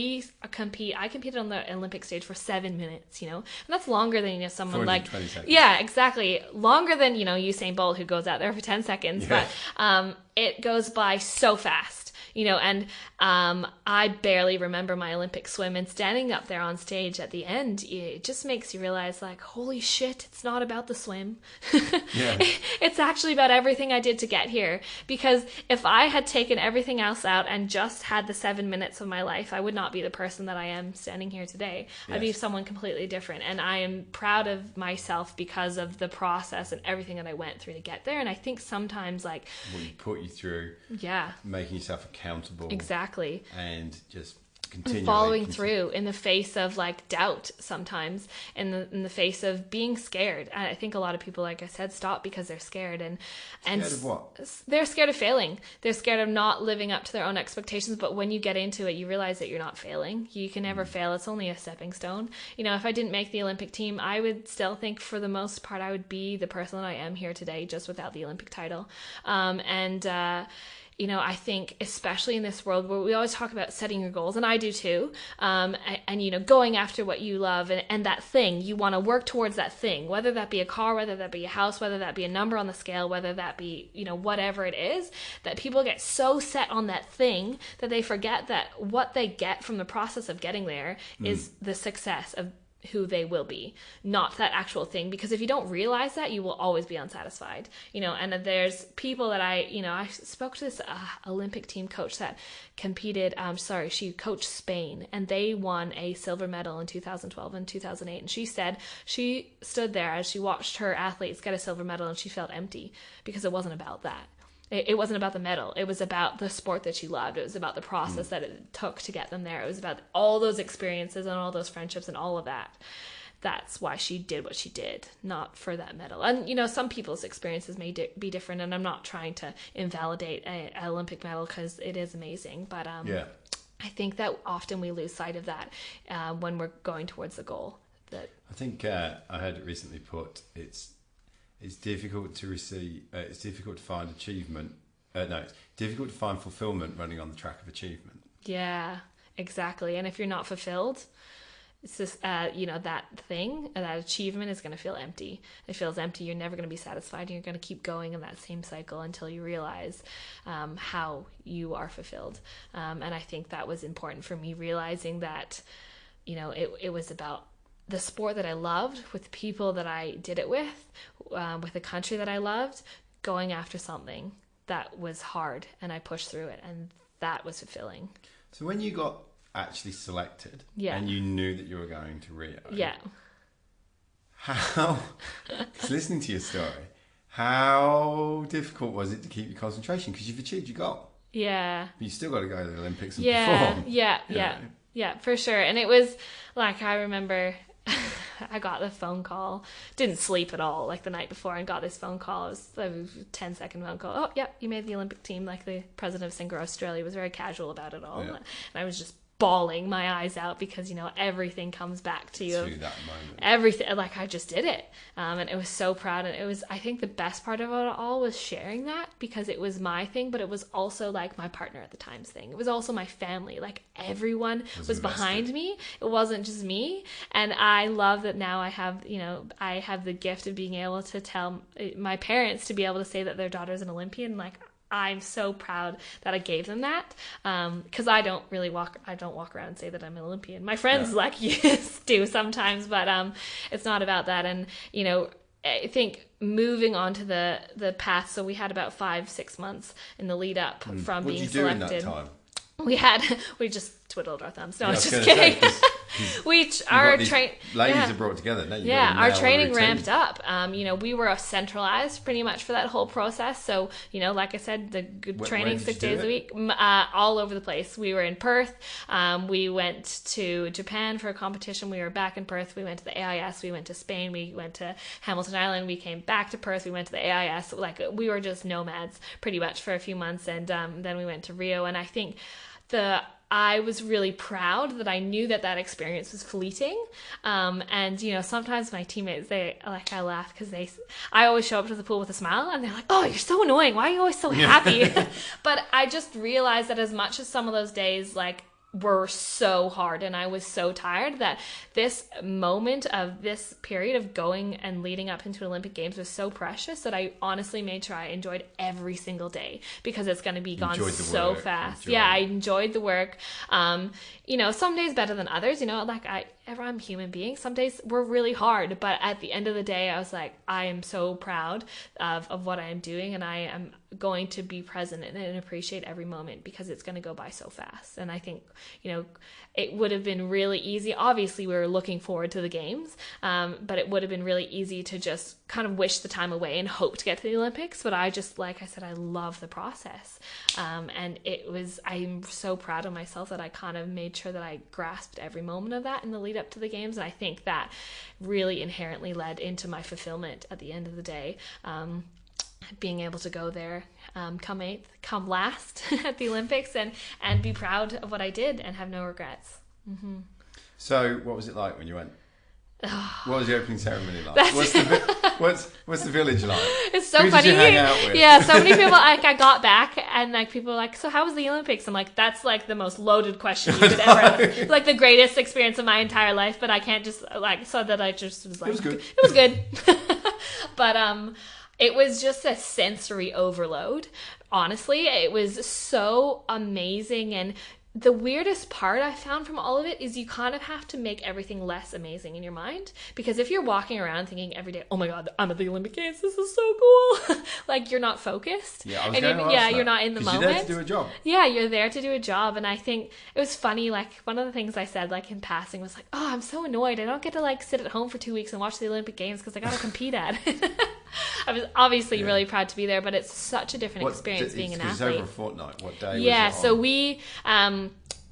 I competed on the Olympic stage for 7 minutes, and that's longer than, someone like, 20 seconds. Yeah, exactly. Longer than, Usain Bolt, who goes out there for 10 seconds, yeah. But, it goes by so fast. and I barely remember my Olympic swim, and standing up there on stage at the end, it just makes you realize, like, holy shit, it's not about the swim. Yeah. It's actually about everything I did to get here. Because if I had taken everything else out and just had the 7 minutes of my life, I would not be the person that I am standing here today. Yes. I'd be someone completely different. And I am proud of myself because of the process and everything that I went through to get there. And I think sometimes, like, what you put you through, making yourself accountable, exactly, and just continually following through in the face of, like, doubt sometimes, in the face of being scared. And I think a lot of people, like I said, stop because they're scared. And scared of what? They're scared of failing. They're scared of not living up to their own expectations. But when you get into it, you realize that you're not failing. You can never fail. It's only a stepping stone. If I didn't make the Olympic team, I would still think, for the most part, I would be the person that I am here today, just without the Olympic title. I think, especially in this world where we always talk about setting your goals, and I do too, and going after what you love, and that thing, you want to work towards that thing, whether that be a car, whether that be a house, whether that be a number on the scale, whether that be, whatever it is, that people get so set on that thing that they forget that what they get from the process of getting there is the success of who they will be, not that actual thing. Because if you don't realize that, you will always be unsatisfied, and there's people that I spoke to this Olympic team coach that competed, she coached Spain, and they won a silver medal in 2012 and 2008. And she said she stood there as she watched her athletes get a silver medal, and she felt empty because it wasn't about that. It wasn't about the medal. It was about the sport that she loved. It was about the process that it took to get them there. It was about all those experiences and all those friendships and all of that. That's why she did what she did, not for that medal. And, some people's experiences may be different, and I'm not trying to invalidate an Olympic medal because it is amazing. But I think that often we lose sight of that when we're going towards the goal. I think I heard it recently put, it's difficult to receive. It's difficult to find achievement. It's difficult to find fulfillment running on the track of achievement. Yeah, exactly. And if you're not fulfilled, it's just that thing, that achievement is going to feel empty. It feels empty. You're never going to be satisfied. And you're going to keep going in that same cycle until you realize how you are fulfilled. And I think that was important for me, realizing that it was about the sport that I loved, with the people that I did it with the country that I loved, going after something that was hard, and I pushed through it, and that was fulfilling. So when you got actually selected, and you knew that you were going to Rio, how, listening to your story, how difficult was it to keep your concentration? Because you've achieved your goal. Yeah. But you still got to go to the Olympics and perform. Yeah, for sure. And it was like, I remember I got the phone call, didn't sleep at all, like, the night before, and got this phone call. It was a 10-second phone call. Oh, yeah, you made the Olympic team. Like, the president of Synchro Australia was very casual about it all. Yeah. And I was just bawling my eyes out because everything comes back to you. Through that moment. Everything, like, I just did it, and it was so proud. And it was, I think the best part of it all was sharing that, because it was my thing, but it was also, like, my partner at the time's thing. It was also my family. Like, everyone was behind me. It wasn't just me. And I love that now I have the gift of being able to tell my parents, to be able to say that their daughter's an Olympian. Like, I'm so proud that I gave them that, because I don't walk around and say that I'm an Olympian. My friends do sometimes, but it's not about that. And I think moving on to the path, so we had about 5-6 months in the lead up from being selected. What did you do in that time? We just twiddled our thumbs. No, I was just kidding. Ladies are brought together. Our training ramped up. We were centralized pretty much for that whole process. So, like I said, the good training 6 days a week, all over the place. We were in Perth. We went to Japan for a competition. We were back in Perth. We went to the AIS. We went to Spain. We went to Hamilton Island. We came back to Perth. We went to the AIS. Like, we were just nomads pretty much for a few months. And then we went to Rio. And I think I was really proud that I knew that experience was fleeting. And, sometimes my teammates, I laugh because I always show up to the pool with a smile, and they're like, oh, you're so annoying. Why are you always so happy? But I just realized that as much as some of those days, like, were so hard and I was so tired that this moment of this period of going and leading up into Olympic Games was so precious that I honestly made sure I enjoyed every single day, because it's going to be gone so fast. I enjoyed the work. You know, some days better than others, you know, like I'm a human being. Some days were really hard, but at the end of the day, I was like, I am so proud of what I am doing, and I am going to be present and appreciate every moment, because it's going to go by so fast. And I think, you know, it would have been really easy. Obviously, we were looking forward to the games, but it would have been really easy to just kind of wish the time away and hope to get to the Olympics. But I just, like I said, I love the process. And I'm so proud of myself that I kind of made sure that I grasped every moment of that in the lead up to the games. And I think that really inherently led into my fulfillment at the end of the day. Being able to go there, come eighth, come last at the Olympics, and be proud of what I did and have no regrets. Mm-hmm. So what was it like when you went? What was the opening ceremony like? What's the village like? It's so funny. Who did you hang out with? Yeah, so many people, like, I got back and like people were like, so how was the Olympics? I'm like, that's like the most loaded question you could ever ask. Like the greatest experience of my entire life, but I can't just like, so that I just was like, it was good. It was good. But it was just a sensory overload. Honestly, it was so amazing. And the weirdest part I found from all of it is you kind of have to make everything less amazing in your mind, because if you're walking around thinking every day, oh my God, I'm at the Olympic Games, this is so cool, like you're not focused. Yeah, I was going to ask that. You're not in the moment. You're there to do a job. Yeah, you're there to do a job. And I think it was funny, like one of the things I said like in passing was like, oh, I'm so annoyed I don't get to like sit at home for 2 weeks and watch the Olympic Games because I got to compete at it. I was obviously really proud to be there, but it's such a different experience being an athlete. It's over a fortnight. What day was it on? Yeah, so we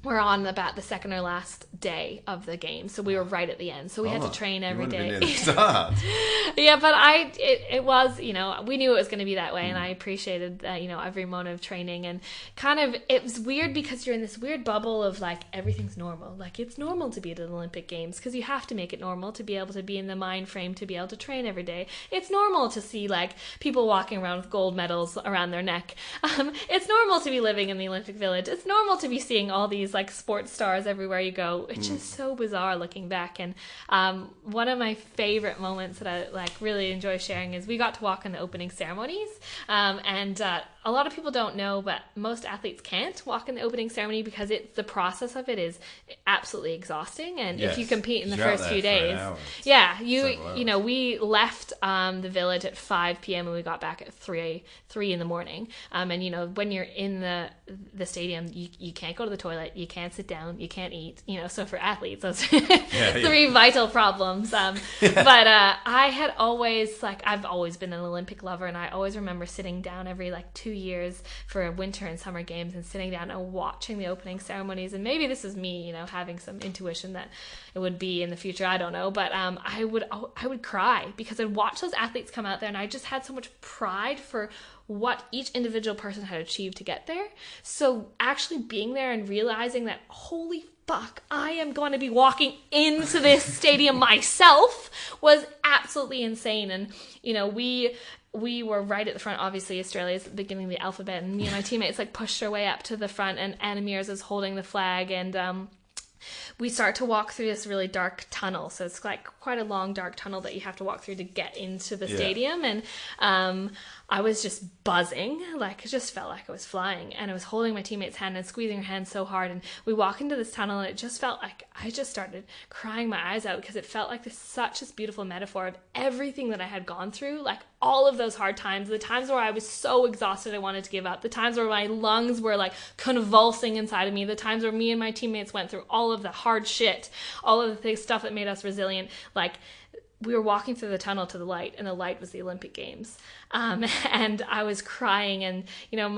we're on about the second or last day of the game, so we were right at the end, so we had to train every day. You wouldn't have been near the start. Yeah, but it was, you know, we knew it was going to be that way, and I appreciated you know, every moment of training. And kind of it was weird because you're in this weird bubble of like everything's normal, like it's normal to be at the Olympic Games because you have to make it normal to be able to be in the mind frame to be able to train every day. It's normal to see like people walking around with gold medals around their neck. It's normal to be living in the Olympic Village. It's normal to be seeing all these like sports stars everywhere you go. It's just so bizarre looking back. And one of my favorite moments that I like really enjoy sharing is we got to walk in the opening ceremonies, and a lot of people don't know, but most athletes can't walk in the opening ceremony because the process of it is absolutely exhausting. And if you compete in the first few days, you know, we left the village at 5 p.m. and we got back at 3 in the morning. And you know, when you're in the stadium, you can't go to the toilet, you can't sit down, you can't eat, you know, so for athletes those three vital problems. But I had always, like, I've always been an Olympic lover, and I always remember sitting down every like 2 years for winter and summer games and sitting down and watching the opening ceremonies. And maybe this is me, you know, having some intuition that it would be in the future, I don't know, but I would cry because I'd watch those athletes come out there, and I just had so much pride for what each individual person had achieved to get there. So actually being there and realizing that, holy fuck, I am going to be walking into this stadium myself was absolutely insane. And, you know, we were right at the front. Obviously, Australia's at the beginning of the alphabet, and me and my teammates like pushed our way up to the front, and Anna Mears is holding the flag, and we start to walk through this really dark tunnel. So it's like quite a long, dark tunnel that you have to walk through to get into the stadium. And I was just buzzing, like it just felt like I was flying. And I was holding my teammate's hand and squeezing her hand so hard. And we walk into this tunnel, and it just felt like I just started crying my eyes out, because it felt like such this beautiful metaphor of everything that I had gone through, like all of those hard times, the times where I was so exhausted I wanted to give up, the times where my lungs were like convulsing inside of me, the times where me and my teammates went through all of the hard shit, all of the stuff that made us resilient. Like, we were walking through the tunnel to the light, and the light was the Olympic Games. And I was crying, and, you know,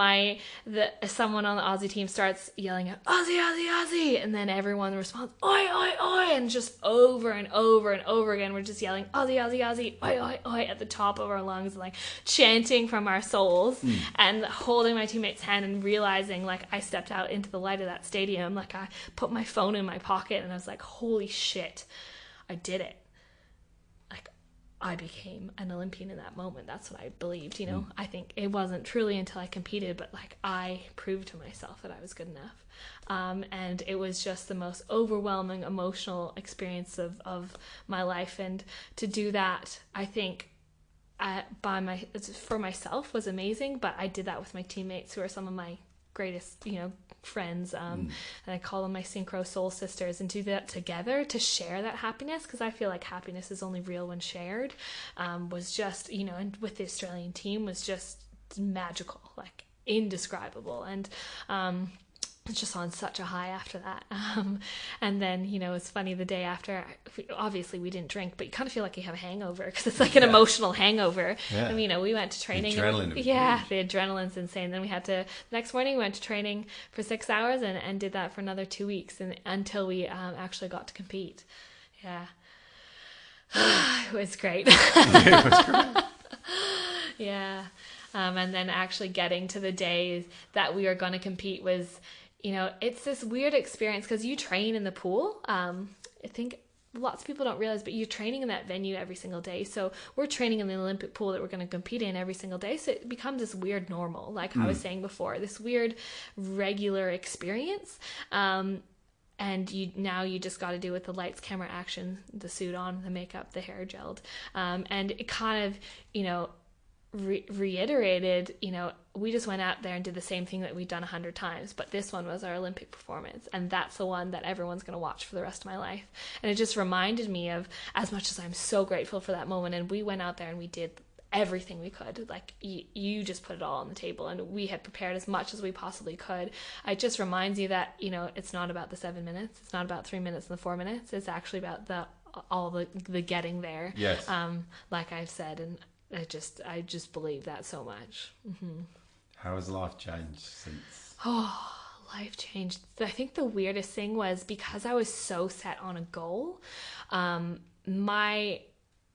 someone on the Aussie team starts yelling out, Aussie, Aussie, Aussie. And then everyone responds, oi, oi, oi. And just over and over and over again, we're just yelling, Aussie, Aussie, Aussie, oi, oi, oi, at the top of our lungs, like chanting from our souls, and holding my teammate's hand and realizing, like, I stepped out into the light of that stadium. Like, I put my phone in my pocket, and I was like, holy shit, I did it. I became an Olympian in that moment. That's what I believed, you know. I think it wasn't truly until I competed, but like I proved to myself that I was good enough. And it was just the most overwhelming emotional experience of my life. And to do that, I think for myself was amazing, but I did that with my teammates who are some of my greatest, you know, friends, and I call them my synchro soul sisters, and do that together to share that happiness, because I feel like happiness is only real when shared, was just, you know, and with the Australian team was just magical, like indescribable. And just on such a high after that. And then, you know, it's funny, the day after, obviously we didn't drink, but you kind of feel like you have a hangover, because it's like an emotional hangover. And, you know, we went to training. The adrenaline's insane. Then the next morning we went to training for 6 hours and did that for another 2 weeks, and until we actually got to compete. Yeah. It was great. It was great. Yeah. And then actually getting to the day that we were going to compete was, you know, it's this weird experience, because you train in the pool. I think lots of people don't realize, but you're training in that venue every single day. So we're training in the Olympic pool that we're going to compete in every single day. So it becomes this weird normal, like I was saying before, this weird regular experience. And you just got to do with the lights, camera, action, the suit on, the makeup, the hair gelled. And it kind of, you know, reiterated, you know, we just went out there and did the same thing that we'd done 100 times, but this one was our Olympic performance, and that's the one that everyone's going to watch for the rest of my life. And it just reminded me of, as much as I'm so grateful for that moment, and we went out there and we did everything we could, like you just put it all on the table, and we had prepared as much as we possibly could. It just reminds you that, you know, it's not about the 7 minutes, it's not about 3 minutes and the 4 minutes, it's actually about the getting there. Yes. Like I've said, and I just believe that so much. How has life changed since? Oh, life changed. I think the weirdest thing was, because I was so set on a goal, my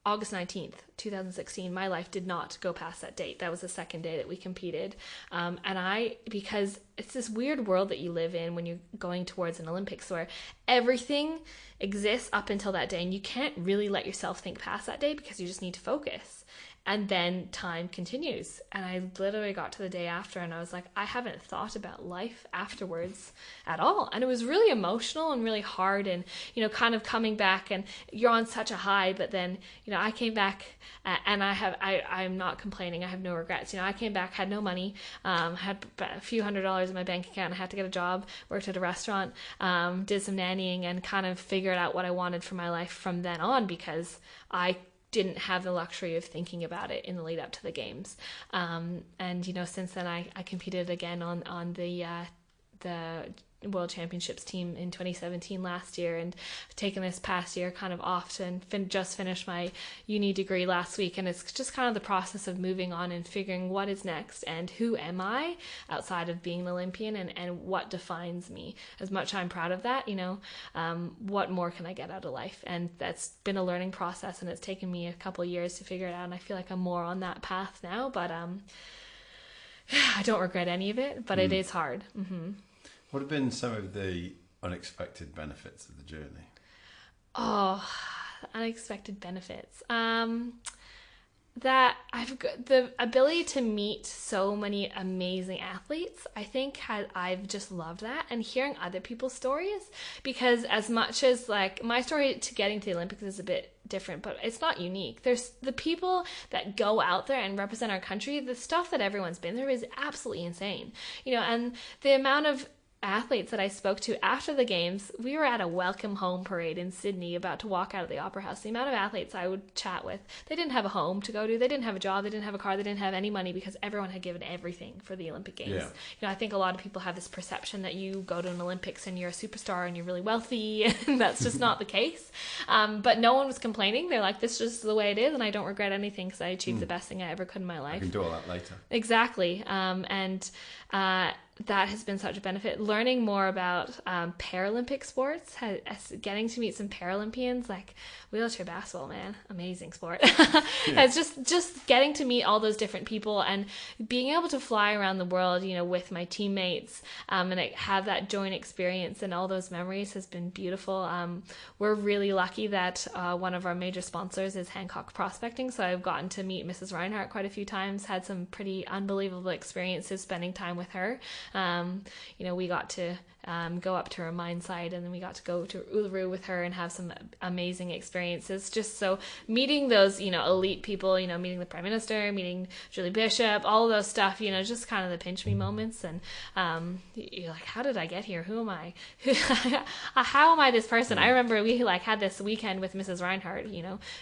August 19th, 2016, my life did not go past that date. That was the second day that we competed. Because it's this weird world that you live in when you're going towards an Olympics, where everything exists up until that day, and you can't really let yourself think past that day, because you just need to focus. And then time continues. And I literally got to the day after and I was like, I haven't thought about life afterwards at all. And it was really emotional and really hard, and, you know, kind of coming back, and you're on such a high, but then, you know, I came back and I'm not complaining. I have no regrets. You know, I came back, had no money, had a few $100s in my bank account. I had to get a job, worked at a restaurant, did some nannying, and kind of figured out what I wanted for my life from then on, because I didn't have the luxury of thinking about it in the lead up to the games. And, you know, since then I competed again on the World Championships team in 2017 last year, and taken this past year kind of off and just finished my uni degree last week. And it's just kind of the process of moving on and figuring what is next, and who am I outside of being an Olympian, and what defines me. As much I'm proud of that, you know, what more can I get out of life? And that's been a learning process, and it's taken me a couple of years to figure it out, and I feel like I'm more on that path now, but I don't regret any of it, but it is hard. What have been some of the unexpected benefits of the journey? Oh, unexpected benefits. That I've got the ability to meet so many amazing athletes. I think I've just loved that, and hearing other people's stories, because as much as like my story to getting to the Olympics is a bit different, but it's not unique. There's the people that go out there and represent our country. The stuff that everyone's been through is absolutely insane, you know, and the amount of athletes that I spoke to after the games. We were at a welcome home parade in Sydney, about to walk out of the Opera House. The amount of athletes I would chat with, they didn't have a home to go to, they didn't have a job, they didn't have a car, they didn't have any money, because everyone had given everything for the Olympic Games. You know, I think a lot of people have this perception that you go to an Olympics and you're a superstar and you're really wealthy, and that's just not the case. But no one was complaining. They're like, this is just the way it is, and I don't regret anything, because I achieved the best thing I ever could in my life. I can do all that later. Exactly. that has been such a benefit. Learning more about Paralympic sports, getting to meet some Paralympians, like wheelchair basketball, man, amazing sport. It's just getting to meet all those different people and being able to fly around the world, with my teammates, and have that joint experience and all those memories has been beautiful. We're really lucky that one of our major sponsors is Hancock Prospecting, so I've gotten to meet Mrs. Reinhardt quite a few times, had some pretty unbelievable experiences spending time with her. We got to go up to her mine site, and then we got to go to Uluru with her and have some amazing experiences. Just so meeting those, elite people, meeting the Prime Minister, meeting Julie Bishop, all of those stuff, just kind of the pinch me moments. And you're like, how did I get here? Who am I? How am I this person? I remember we had this weekend with Mrs. Reinhardt,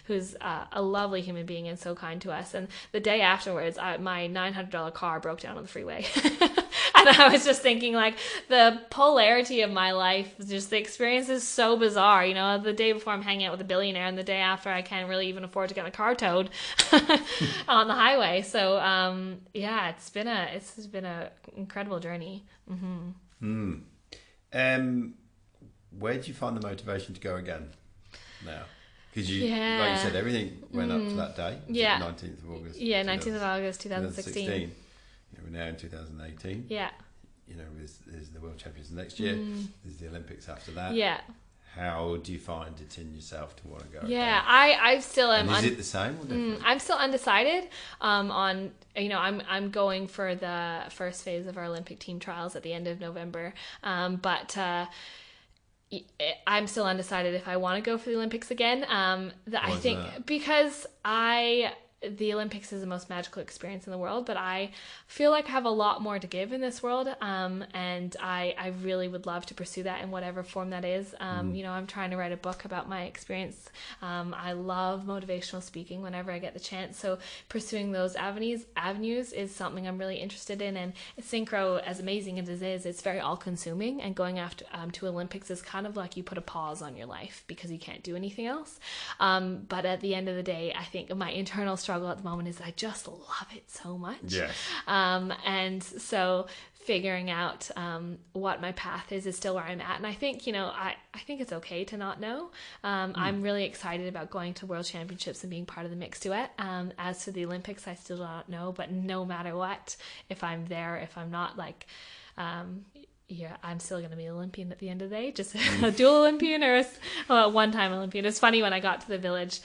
who's a lovely human being and so kind to us. And the day afterwards, my $900 car broke down on the freeway. And I was just thinking, the polarity of my life, just the experience is so bizarre. The day before I'm hanging out with a billionaire, and the day after I can't really even afford to get my car towed on the highway. So, it's been a incredible journey. Mm-hmm. Where did you find the motivation to go again now? Because like you said, everything went up to that day. 19th of August. Yeah, 19th of August, 2016. We're now in 2018. Yeah. There's the World Championships next year. There's the Olympics after that. Yeah. How do you find it in yourself to want to go? Yeah, I still am. And is it the same or different? I'm still undecided. I'm going for the first phase of our Olympic team trials at the end of November. But I'm still undecided if I want to go for the Olympics again. I think that? Because the Olympics is the most magical experience in the world, but I feel like I have a lot more to give in this world, and I really would love to pursue that in whatever form that is. I'm trying to write a book about my experience. I love motivational speaking whenever I get the chance, so pursuing those avenues is something I'm really interested in. And synchro, as amazing as it is, it's very all-consuming, and going after to Olympics is kind of like you put a pause on your life because you can't do anything else. But at the end of the day, I think my internal struggle at the moment is I just love it so much. Yes. And so figuring out what my path is still where I'm at. And I think, I think it's okay to not know. I'm really excited about going to World Championships and being part of the mixed duet. As for the Olympics, I still don't know. But no matter what, if I'm there, if I'm not, I'm still going to be an Olympian at the end of the day, just a dual Olympian or a one-time Olympian. It's funny when I got to the village,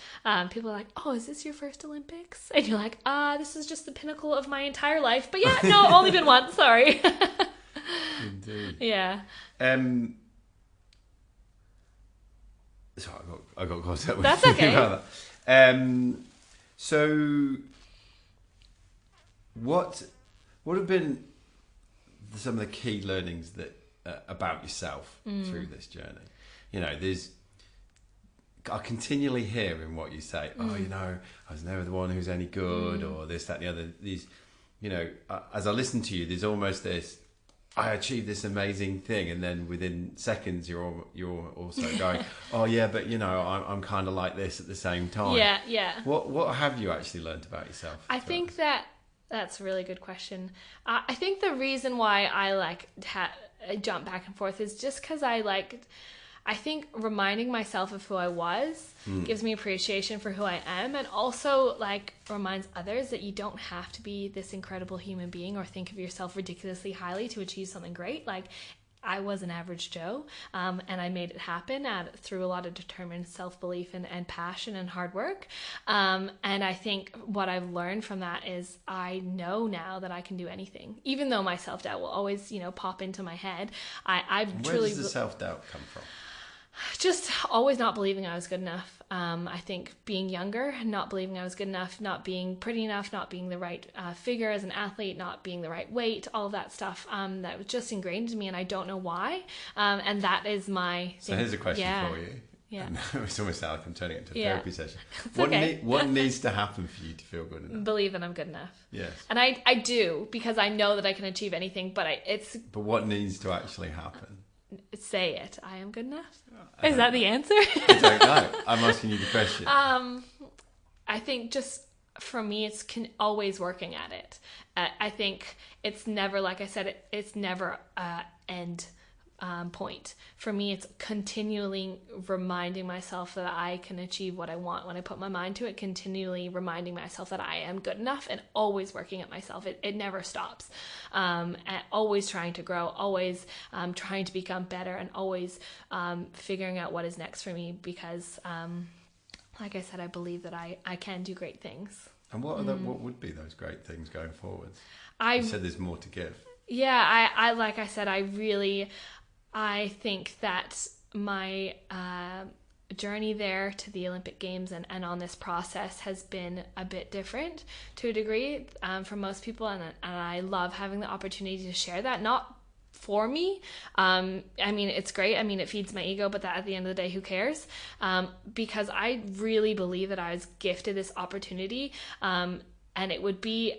people are like, oh, is this your first Olympics? And you're like, this is just the pinnacle of my entire life. But yeah, no, only been once, sorry. Indeed. Yeah. So I got caught up with That's okay. about that. So what have been some of the key learnings that about yourself through this journey? I continually hear in what you say, I was never the one who's any good, or this, that, and the other. These, as I listen to you, there's almost this, I achieved this amazing thing, and then within seconds you're also going, oh yeah, but I'm kind of like this at the same time. Yeah. What have you actually learned about yourself? I think that's a really good question. I think the reason why I jump back and forth is just because I think reminding myself of who I was gives me appreciation for who I am, and also reminds others that you don't have to be this incredible human being or think of yourself ridiculously highly to achieve something great. I was an average Joe, and I made it happen through a lot of determined self-belief and passion and hard work. And I think what I've learned from that is I know now that I can do anything, even though my self-doubt will always, pop into my head. Where does the self-doubt come from? Just always not believing I was good enough. I think being younger, not believing I was good enough, not being pretty enough, not being the right figure as an athlete, not being the right weight, all of that stuff that was just ingrained in me, and I don't know why. And that is my... So here's a question for you. Yeah. It's almost like I'm turning it into a therapy session. Okay. What needs to happen for you to feel good enough? Believe that I'm good enough. Yes. And I do, because I know that I can achieve anything, but But what needs to actually happen? Say it. I am good enough. Is that the answer? I don't know. I'm asking you the question. I think just for me, it's always working at it. I think it's never, like I said, it's never end point. For me, it's continually reminding myself that I can achieve what I want when I put my mind to it, continually reminding myself that I am good enough, and always working at myself. It never stops. And always trying to grow, always trying to become better, and always figuring out what is next for me, because like I said, I believe that I can do great things. And what would be those great things going forwards? You said there's more to give. Yeah, I like I said, I think that my journey there to the Olympic Games and on this process has been a bit different to a degree for most people, and I love having the opportunity to share that. Not for me, I mean, it's great, I mean, it feeds my ego, but that at the end of the day, who cares? Because I really believe that I was gifted this opportunity, and it would be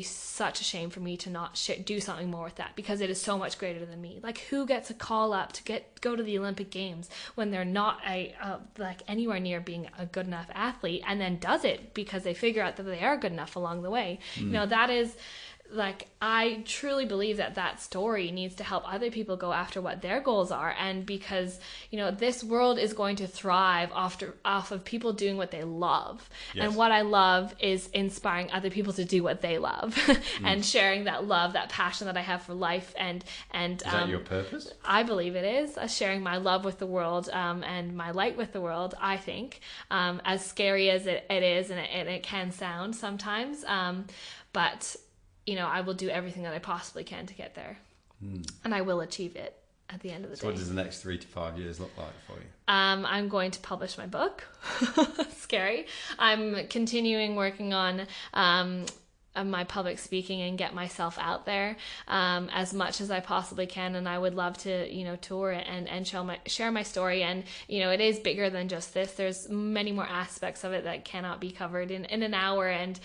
such a shame for me to not do something more with that, because it is so much greater than me. Like, who gets a call up to go to the Olympic Games when they're not like anywhere near being a good enough athlete, and then does it because they figure out that they are good enough along the way? You know, that is, like, I truly believe that story needs to help other people go after what their goals are. And because, you know, this world is going to thrive off of people doing what they love. Yes. And what I love is inspiring other people to do what they love and sharing that love, that passion that I have for life. And is that your purpose? I believe it is, sharing my love with the world, and my light with the world, I think, as scary as it is, and it can sound sometimes, but you know, I will do everything that I possibly can to get there. And I will achieve it at the end of the day. So what does the next 3 to 5 years look like for you? I'm going to publish my book. Scary. I'm continuing working on my public speaking and get myself out there as much as I possibly can. And I would love to, you know, tour and share my story. And, you know, it is bigger than just this. There's many more aspects of it that cannot be covered in an hour, and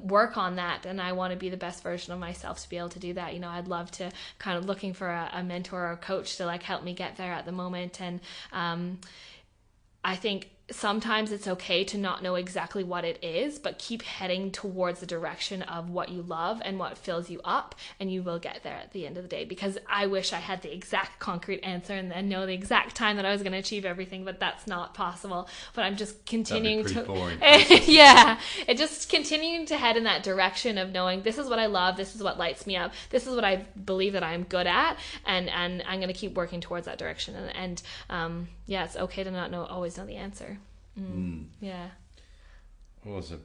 work on that. And I want to be the best version of myself to be able to do that. You know, I'd love to kind of looking for a mentor or a coach to like help me get there at the moment. And I think sometimes it's okay to not know exactly what it is, but keep heading towards the direction of what you love and what fills you up, and you will get there at the end of the day. Because I wish I had the exact concrete answer and know the exact time that I was going to achieve everything, but that's not possible. But I'm just continuing to boring yeah, it just continuing to head in that direction of knowing this is what I love, this is what lights me up, this is what I believe that I'm good at, and I'm going to keep working towards that direction. And yeah, it's okay to not always know the answer. Yeah. Awesome.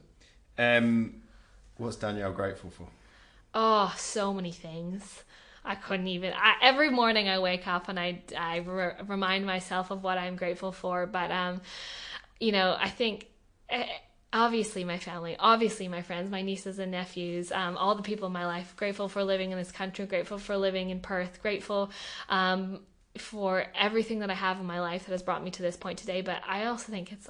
What's Danielle grateful for? Oh, so many things. I couldn't even. Every morning I wake up and I remind myself of what I'm grateful for. But you know, I think obviously my family, obviously my friends, my nieces and nephews, all the people in my life. Grateful for living in this country. Grateful for living in Perth. Grateful for everything that I have in my life that has brought me to this point today. But I also think it's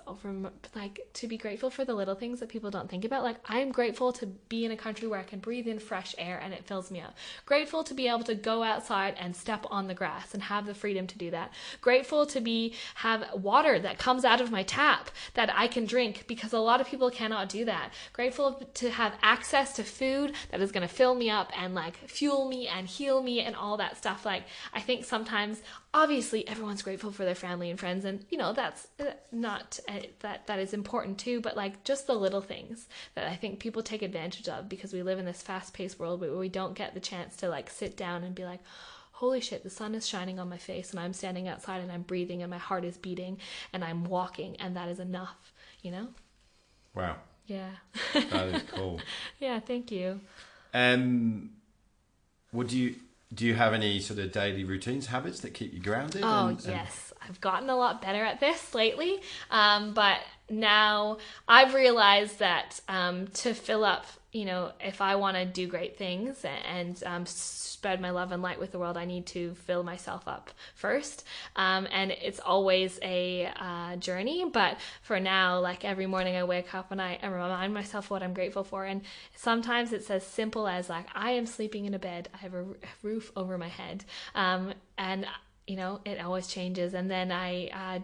like to be grateful for the little things that people don't think about. Like, I am grateful to be in a country where I can breathe in fresh air and it fills me up. Grateful to be able to go outside and step on the grass and have the freedom to do that. Grateful to have water that comes out of my tap that I can drink, because a lot of people cannot do that. Grateful to have access to food that is going to fill me up and like fuel me and heal me and all that stuff. Like, I think sometimes, obviously everyone's grateful for their family and friends, and you know, that's not that is important too, but like just the little things that I think people take advantage of, because we live in this fast-paced world where we don't get the chance to like sit down and be like, holy shit, the sun is shining on my face and I'm standing outside and I'm breathing and my heart is beating and I'm walking, and that is enough, you know? Wow. Yeah. That is cool. Yeah, thank you. Do you have any sort of daily routines, habits that keep you grounded? Yes. I've gotten a lot better at this lately. But now I've realized that to fill up, you know, if I want to do great things and spread my love and light with the world, I need to fill myself up first. And it's always a journey. But for now, like every morning I wake up and I remind myself what I'm grateful for. And sometimes it's as simple as like, I am sleeping in a bed. I have a roof over my head. And you know, it always changes. And then I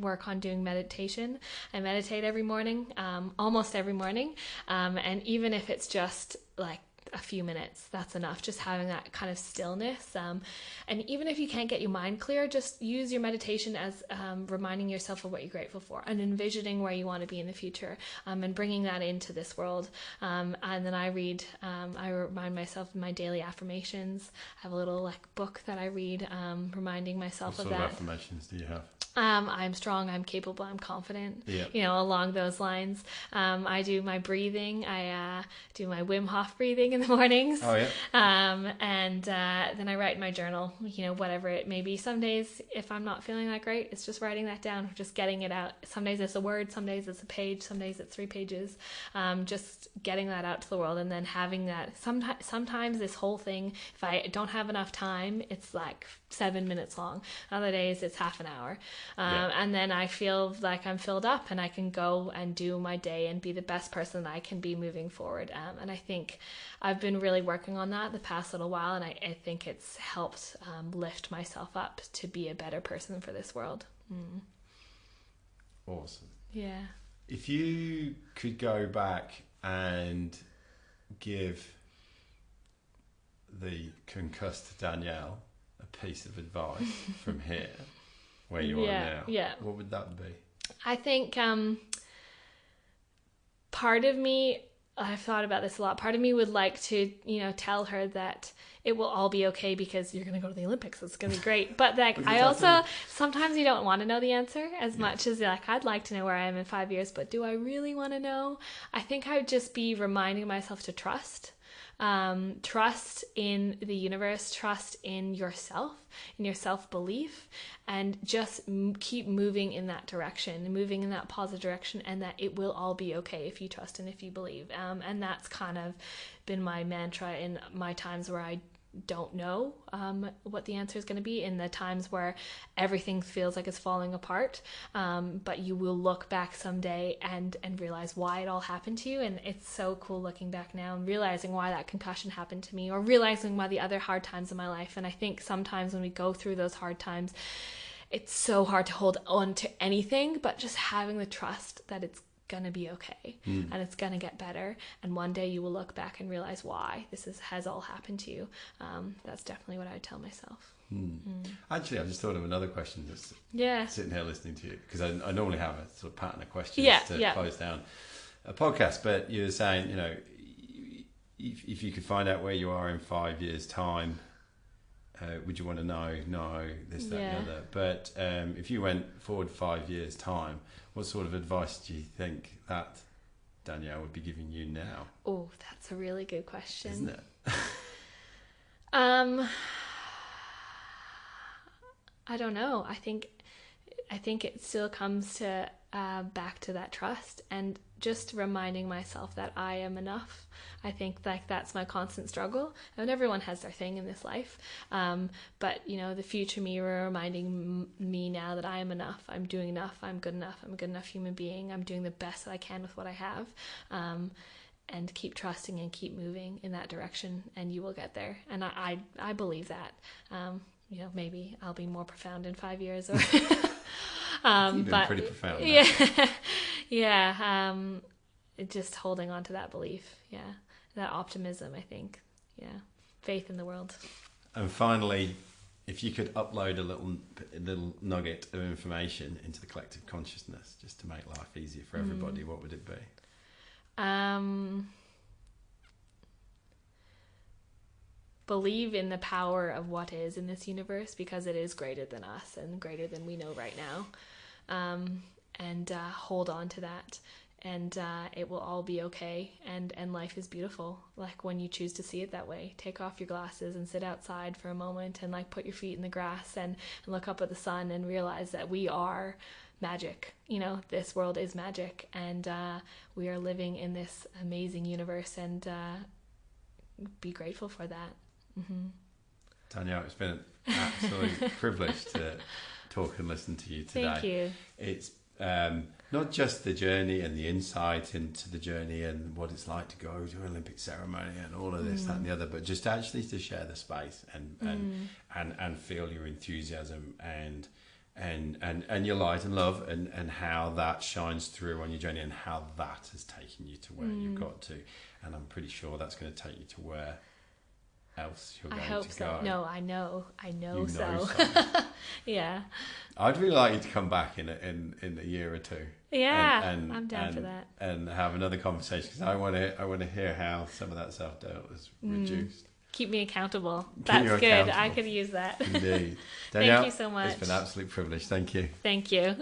work on doing meditation. I meditate every morning, almost every morning. And even if it's just like a few minutes, that's enough. Just having that kind of stillness. And even if you can't get your mind clear, just use your meditation as reminding yourself of what you're grateful for and envisioning where you want to be in the future, and bringing that into this world. And then I remind myself of my daily affirmations. I have a little like book that I read, reminding myself of that. What sort of affirmations do you have? I'm strong, I'm capable, I'm confident, Yep. Along those lines. I do my breathing. I do my Wim Hof breathing in the mornings. Oh, yeah. And then I write in my journal, whatever it may be. Some days, if I'm not feeling that great, it's just writing that down, just getting it out. Some days it's a word, some days it's a page, some days it's 3 pages. Just getting that out to the world, and then having that. Sometimes this whole thing, if I don't have enough time, it's like 7 minutes long. Other days it's half an hour. And then I feel like I'm filled up and I can go and do my day and be the best person that I can be moving forward. And I think I've been really working on that the past little while, and I think it's helped lift myself up to be a better person for this world. Awesome. Yeah. If you could go back and give the concussed Danielle a piece of advice from here, where you are now, what would that be? I think part of me, I've thought about this a lot, part of me would like to, tell her that it will all be okay because you're going to go to the Olympics. It's going to be great. But like, I also, sometimes you don't want to know the answer as much as like, I'd like to know where I am in 5 years, but do I really want to know? I think I would just be reminding myself to trust. Trust in the universe, trust in yourself, in your self-belief, and just keep moving in that direction, moving in that positive direction, and that it will all be okay if you trust and if you believe. And that's kind of been my mantra in my times where I don't know what the answer is going to be, in the times where everything feels like it's falling apart, but you will look back someday and realize why it all happened to you. And it's so cool looking back now and realizing why that concussion happened to me, or realizing why the other hard times in my life. And I think sometimes when we go through those hard times, it's so hard to hold on to anything, but just having the trust that it's gonna be okay, and it's gonna get better, and one day you will look back and realize why this has all happened to you. That's definitely what I would tell myself. Actually, I just thought of another question just sitting here listening to you, because I normally have a sort of pattern of questions to close down a podcast, but you were saying, if you could find out where you are in 5 years' time, would you want to know? No, this, that, and the other. But if you went forward 5 years' time, what sort of advice do you think that Danielle would be giving you now? Oh, that's a really good question. Isn't it? I don't know. I think it still comes to back to that trust and just reminding myself that I am enough. I think like that's my constant struggle, and everyone has their thing in this life. But the future me reminding me now that I am enough. I'm doing enough. I'm good enough. I'm a good enough human being. I'm doing the best that I can with what I have. And keep trusting and keep moving in that direction, and you will get there. And I believe that. Maybe I'll be more profound in 5 years, or you've been pretty profound. Just holding on to that belief, that optimism. I think, faith in the world. And finally, if you could upload a little nugget of information into the collective consciousness, just to make life easier for everybody, what would it be? Believe in the power of what is in this universe, because it is greater than us and greater than we know right now. And hold on to that, and it will all be okay. And life is beautiful, like when you choose to see it that way. Take off your glasses and sit outside for a moment, and like put your feet in the grass and look up at the sun and realize that we are magic. This world is magic, and we are living in this amazing universe, and be grateful for that. Danielle, it's been an absolute privilege to talk and listen to you today. Thank you. It's not just the journey and the insight into the journey and what it's like to go to an Olympic ceremony and all of this, that and the other, but just actually to share the space and feel your enthusiasm and and your light and love, and how that shines through on your journey, and how that has taken you to where you've got to. And I'm pretty sure that's going to take you to where else you're going to go. I hope so. No, I know so. Yeah. I'd really like you to come back in a year or two. Yeah, I'm down for that. And have another conversation, because I want to hear how some of that self-doubt was reduced. Keep me accountable. That's good. I could use that. Indeed. Danielle, thank you so much. It's been an absolute privilege. Thank you. Thank you.